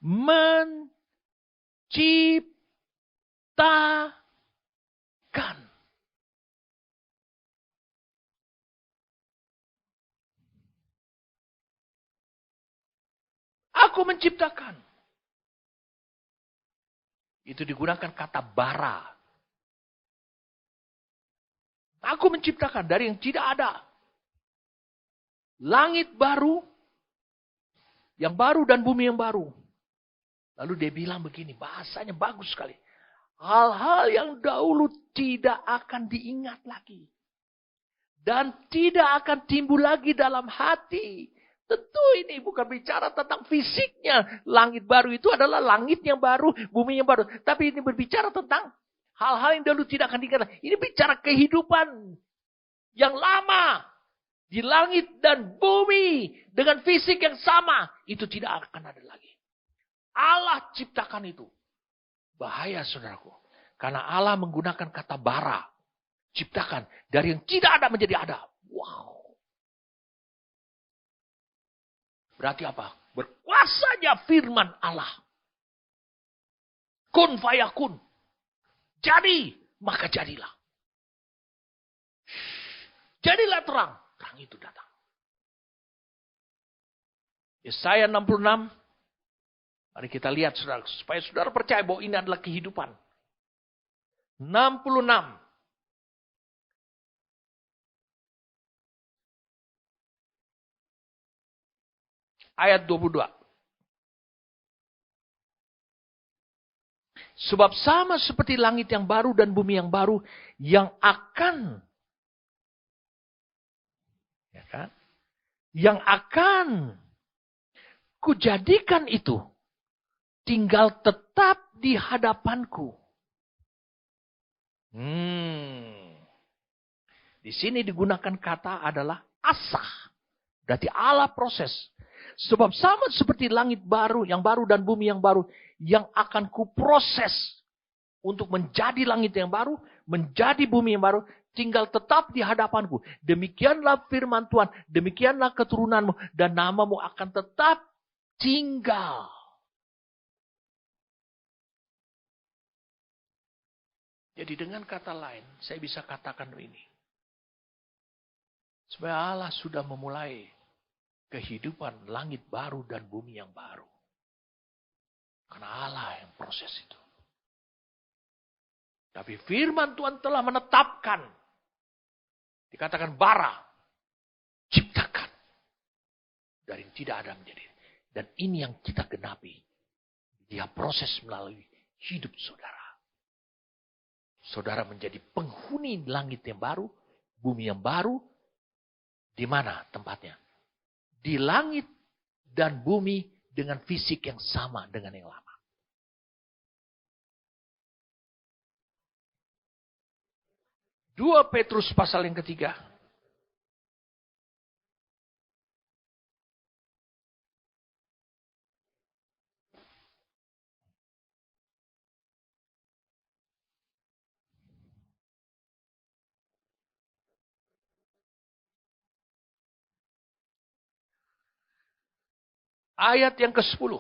menciptakan. Aku menciptakan. Itu digunakan kata bara. Aku menciptakan dari yang tidak ada. Langit baru. Yang baru dan bumi yang baru. Lalu dia bilang begini, bahasanya bagus sekali. Hal-hal yang dahulu tidak akan diingat lagi. Dan tidak akan timbul lagi dalam hati. Tentu ini bukan bicara tentang fisiknya. Langit baru itu adalah langit yang baru, bumi yang baru. Tapi ini berbicara tentang hal-hal yang dahulu tidak akan diingat lagi. Ini bicara kehidupan yang lama. di langit dan bumi dengan fisik yang sama, itu tidak akan ada lagi. Allah ciptakan itu. Bahaya saudaraku. Karena Allah menggunakan kata bara. Ciptakan dari yang tidak ada menjadi ada. Wow. Berarti apa? Berkuasanya firman Allah. Kun fayakun. Jadi, maka jadilah. Jadilah terang. Terang itu datang. Yesaya 66. Mari kita lihat saudara. Supaya saudara percaya bahwa ini adalah kehidupan. 66. Ayat 22. Sebab sama seperti langit yang baru dan bumi yang baru yang akan, ya kan? Yang akan kujadikan itu tinggal tetap di hadapanku. Di sini digunakan kata adalah asah. Berarti Allah proses. Sebab sama seperti langit baru, yang baru dan bumi yang baru, yang akan kuproses untuk menjadi langit yang baru, menjadi bumi yang baru, tinggal tetap di hadapanku. Demikianlah firman Tuhan, demikianlah keturunanmu, dan namamu akan tetap tinggal. Jadi dengan kata lain, saya bisa katakan ini. Supaya Allah sudah memulai kehidupan langit baru dan bumi yang baru. Karena Allah yang proses itu. Tapi firman Tuhan telah menetapkan. Dikatakan bara. Ciptakan. Dari yang tidak ada menjadi. Dan ini yang kita genapi. Dia proses melalui hidup saudara. Saudara menjadi penghuni langit yang baru. Bumi yang baru. Di mana tempatnya? Di langit dan bumi dengan fisik yang sama dengan yang lama. Dua Petrus pasal yang ketiga. Ayat yang ke-10.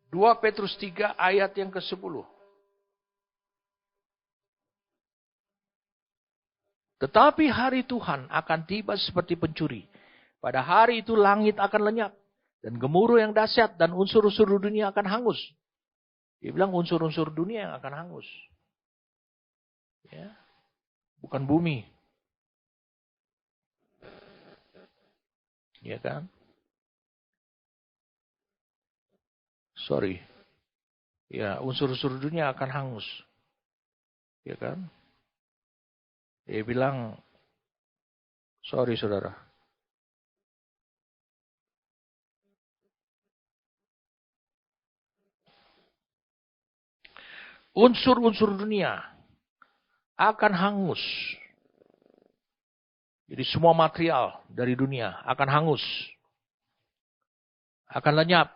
Dua Petrus 3 ayat yang ke-10. Tetapi hari Tuhan akan tiba seperti pencuri. Pada hari itu langit akan lenyap. Dan gemuruh yang dahsyat dan unsur-unsur dunia akan hangus. Dia bilang unsur-unsur dunia yang akan hangus. Ya. Bukan bumi. Ya kan? Sorry. Ya, unsur-unsur dunia akan hangus. Ya kan? Dia bilang, sorry saudara. Unsur-unsur dunia akan hangus. Jadi semua material dari dunia akan hangus. Akan lenyap.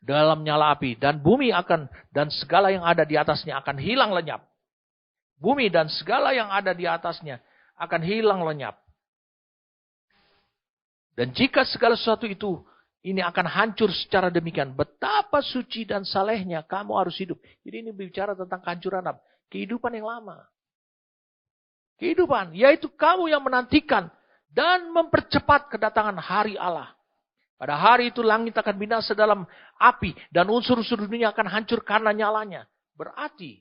Dalam nyala api. Dan bumi akan, dan segala yang ada di atasnya akan hilang lenyap. Bumi dan segala yang ada di atasnya akan hilang lenyap. Dan jika segala sesuatu itu, ini akan hancur secara demikian. Betapa suci dan salehnya kamu harus hidup. Jadi ini bicara tentang kehancuran apa? Kehidupan yang lama. Kehidupan, yaitu kamu yang menantikan dan mempercepat kedatangan hari Allah. Pada hari itu langit akan binasa dalam api dan unsur-unsur dunia akan hancur karena nyalanya. Berarti,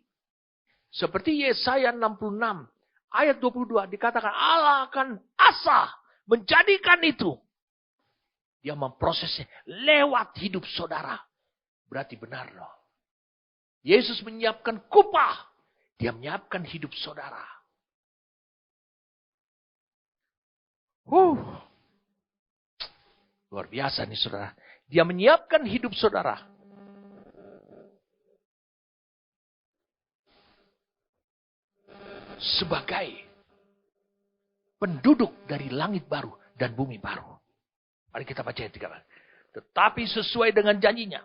seperti Yesaya 66 ayat 22 dikatakan Allah akan asah menjadikan itu. Dia memprosesnya lewat hidup saudara. Berarti benar loh. Yesus menyiapkan kupah. Dia menyiapkan hidup saudara. Luar biasa nih saudara. Dia menyiapkan hidup saudara. sebagai penduduk dari langit baru dan bumi baru. Mari kita baca ayat 3. Tetapi sesuai dengan janjinya.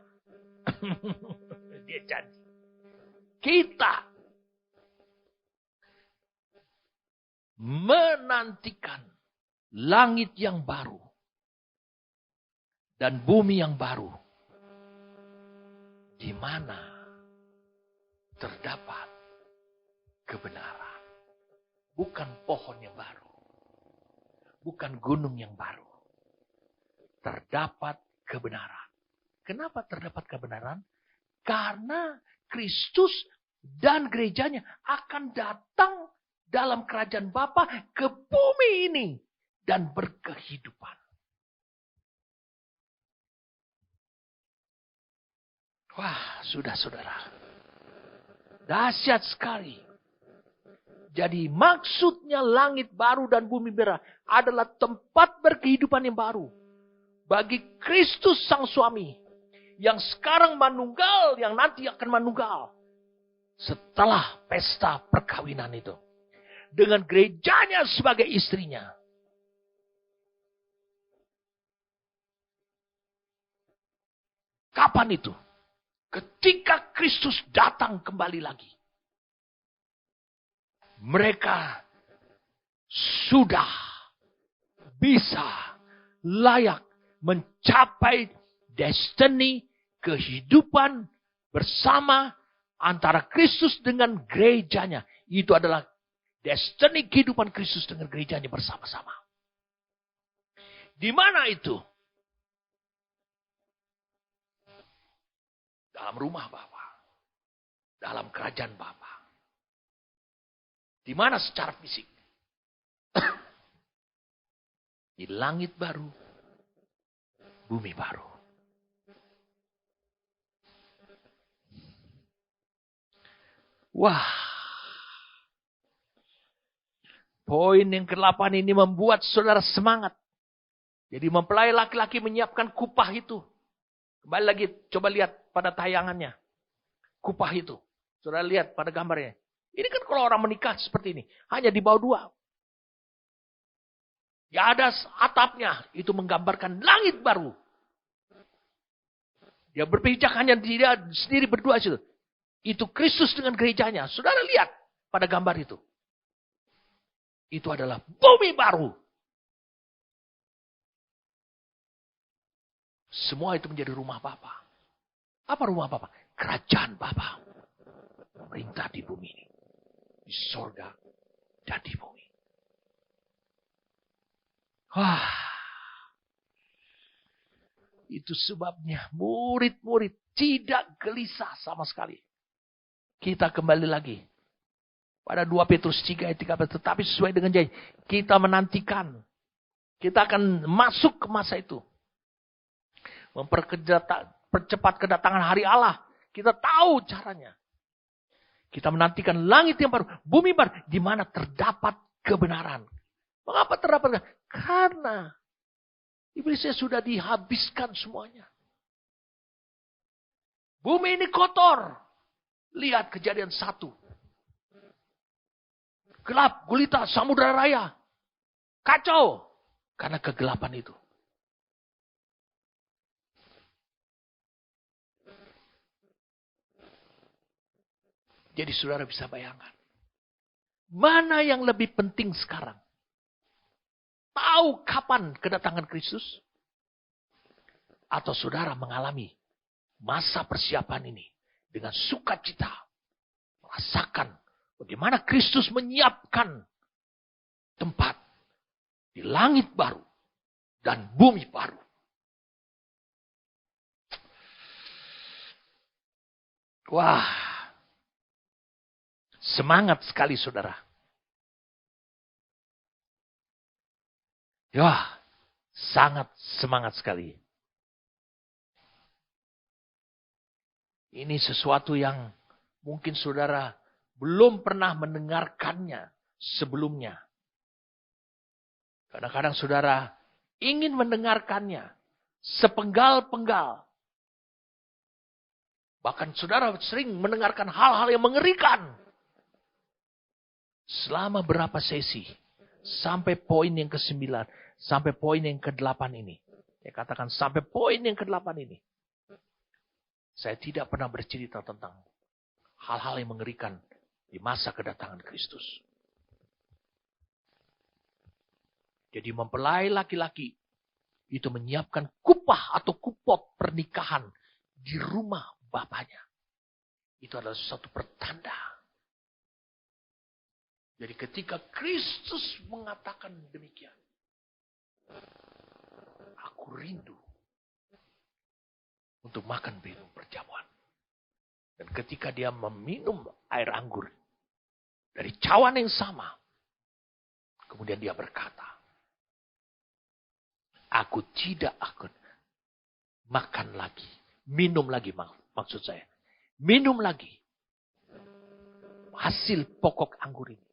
Dia janji. Kita menantikan langit yang baru dan bumi yang baru, di mana terdapat kebenaran. Bukan pohon yang baru, bukan gunung yang baru. Terdapat kebenaran. Kenapa terdapat kebenaran? Karena Kristus dan gerejanya akan datang dalam kerajaan Bapa ke bumi ini dan berkehidupan. Wah, sudah saudara. Dahsyat sekali. Jadi maksudnya langit baru dan bumi baru adalah tempat berkehidupan yang baru. Bagi Kristus sang suami. Yang sekarang manunggal, yang nanti akan manunggal. Setelah pesta perkawinan itu. Dengan gerejanya sebagai istrinya. Kapan itu? Ketika Kristus datang kembali lagi. Mereka sudah bisa layak mencapai destiny kehidupan bersama antara Kristus dengan gerejanya. Itu adalah destiny kehidupan Kristus dengan gerejanya bersama-sama. Di mana itu? Dalam rumah Bapa. Dalam kerajaan Bapa. Di mana secara fisik? Di langit baru. Bumi baru. Wah. Poin yang ke-8 ini membuat saudara semangat. Jadi mempelai laki-laki menyiapkan kupah itu. Kembali lagi, coba lihat pada tayangannya. Kupah itu. Saudara lihat pada gambarnya. Ini kan kalau orang menikah seperti ini. Hanya di bawah 2. Di atas atapnya. Itu menggambarkan langit baru. Dia berpijak hanya dia sendiri berdua situ. Itu Kristus dengan gerejanya. Saudara lihat pada gambar itu. Itu adalah bumi baru. Semua itu menjadi rumah Bapa. Apa rumah Bapa? Kerajaan Bapa. Pemerintah di bumi ini. Di sorga dan di bumi. Wah. Itu sebabnya murid-murid tidak gelisah sama sekali. Kita kembali lagi. Pada 2 Petrus 3 ayat 13. Tetapi sesuai dengan janji. Kita menantikan. Kita akan masuk ke masa itu. Mempercepat kedatangan hari Allah. Kita tahu caranya. Kita menantikan langit yang baru. Bumi baru. Di mana terdapat kebenaran. Mengapa terdapat kebenaran? Karena iblisnya sudah dihabiskan semuanya. Bumi ini kotor. Lihat Kejadian 1. Gelap, gulita, samudera raya. Kacau. Karena kegelapan itu. Jadi saudara bisa bayangkan. Mana yang lebih penting sekarang? Tahu kapan kedatangan Kristus? Atau saudara mengalami masa persiapan ini dengan sukacita. Merasakan bagaimana Kristus menyiapkan tempat di langit baru dan bumi baru. Wah. Semangat sekali saudara. Ya, sangat semangat sekali. Ini sesuatu yang mungkin saudara belum pernah mendengarkannya sebelumnya. Kadang-kadang saudara ingin mendengarkannya sepenggal-penggal. Bahkan saudara sering mendengarkan hal-hal yang mengerikan. Selama berapa sesi? Sampai poin yang ke-9. Sampai poin yang ke-8 ini. Saya katakan sampai poin yang ke-8 ini. Saya tidak pernah bercerita tentang hal-hal yang mengerikan di masa kedatangan Kristus. Jadi mempelai laki-laki itu menyiapkan kupah atau kupot pernikahan di rumah bapaknya. Itu adalah suatu pertanda. Jadi ketika Kristus mengatakan demikian, aku rindu untuk makan minum perjamuan. Dan ketika dia meminum air anggur dari cawan yang sama, kemudian dia berkata, aku tidak akan makan lagi, minum lagi maksud saya. Minum lagi hasil pokok anggur ini.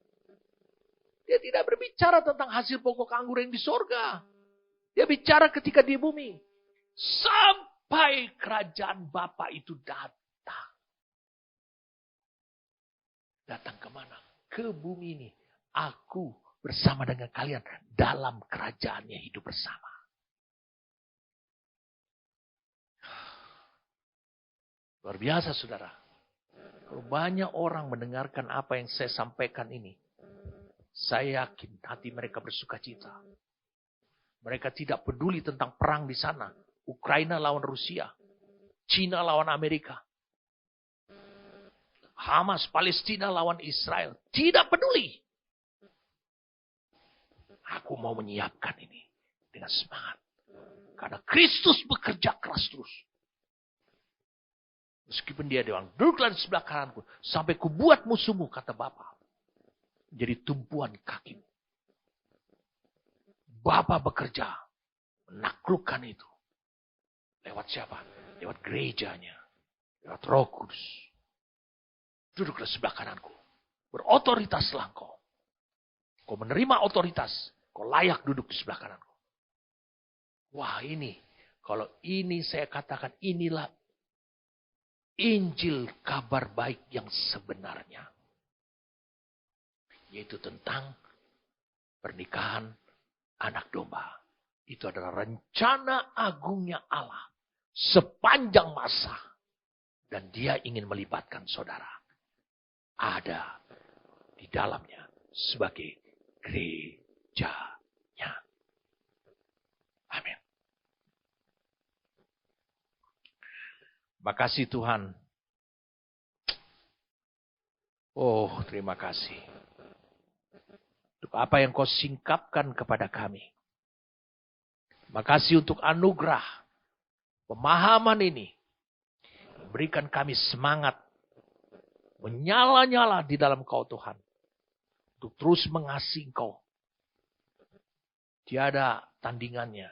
Dia tidak berbicara tentang hasil pokok anggur yang di sorga. Dia bicara ketika di bumi. Sampai kerajaan Bapa itu datang. Datang kemana? Ke bumi ini. Aku bersama dengan kalian dalam kerajaannya hidup bersama. Luar biasa saudara. Kalau banyak orang mendengarkan apa yang saya sampaikan ini, saya yakin hati mereka bersuka cita. Mereka tidak peduli tentang perang di sana. Ukraina lawan Rusia. Cina lawan Amerika. Hamas, Palestina lawan Israel. Tidak peduli. Aku mau menyiapkan ini dengan semangat. Karena Kristus bekerja keras terus. Meskipun dia bilang, duduklah di sebelah kananku. Sampai kubuat musuhmu, kata Bapa. Jadi tumpuan kakimu. Bapa bekerja. Menaklukkan itu. Lewat siapa? Lewat gerejanya. Lewat Roh Kudus. Duduklah di sebelah kananku. Berotoritaslah engkau. Kau menerima otoritas. Kau layak duduk di sebelah kananku. Wah ini. Kalau ini saya katakan inilah Injil kabar baik yang sebenarnya. Yaitu tentang pernikahan anak domba. Itu adalah rencana agungnya Allah. Sepanjang masa. Dan dia ingin melibatkan saudara. Ada di dalamnya sebagai gerejanya. Amin. Makasih Tuhan. Oh, terima kasih. Untuk apa yang kau singkapkan kepada kami. Makasih untuk anugerah. Pemahaman ini. Berikan kami semangat. Menyala-nyala di dalam kau Tuhan. Untuk terus mengasihi kau. Tiada tandingannya.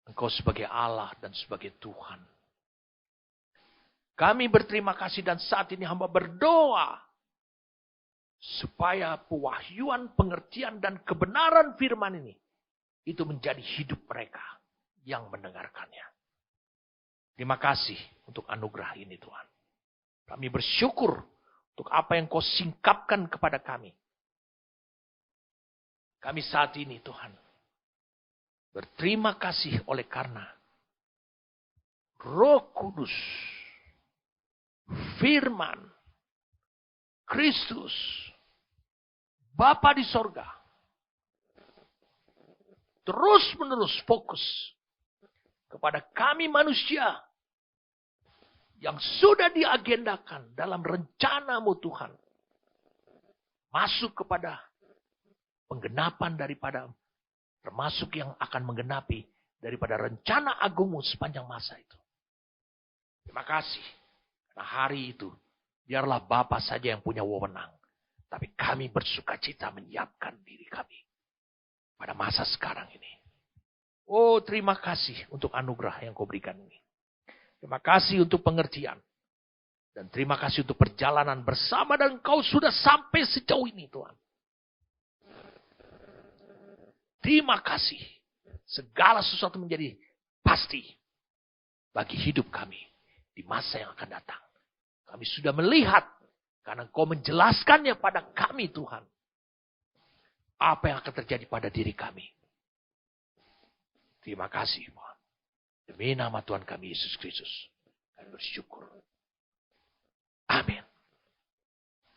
Engkau sebagai Allah dan sebagai Tuhan. Kami berterima kasih dan saat ini hamba berdoa. Supaya pewahyuan, pengertian dan kebenaran firman ini. Itu menjadi hidup mereka yang mendengarkannya. Terima kasih untuk anugerah ini Tuhan. Kami bersyukur untuk apa yang kau singkapkan kepada kami. Kami saat ini Tuhan. Berterima kasih oleh karena Roh Kudus, firman, Kristus, Bapa di sorga, terus menerus fokus kepada kami manusia yang sudah diagendakan dalam rencana-Mu Tuhan. Masuk kepada penggenapan daripada, termasuk yang akan menggenapi daripada rencana agung-Mu sepanjang masa itu. Terima kasih. Karena hari itu, biarlah Bapa saja yang punya wewenang. Tapi kami bersuka cita menyiapkan diri kami pada masa sekarang ini. Oh, terima kasih untuk anugerah yang kau berikan ini. Terima kasih untuk pengertian. Dan terima kasih untuk perjalanan bersama dan kau sudah sampai sejauh ini Tuhan. Terima kasih. Segala sesuatu menjadi pasti bagi hidup kami di masa yang akan datang. Kami sudah melihat Karena Engkau menjelaskannya pada kami Tuhan. Apa yang akan terjadi pada diri kami. Terima kasih Tuhan. Demi nama Tuhan kami Yesus Kristus. Kami bersyukur.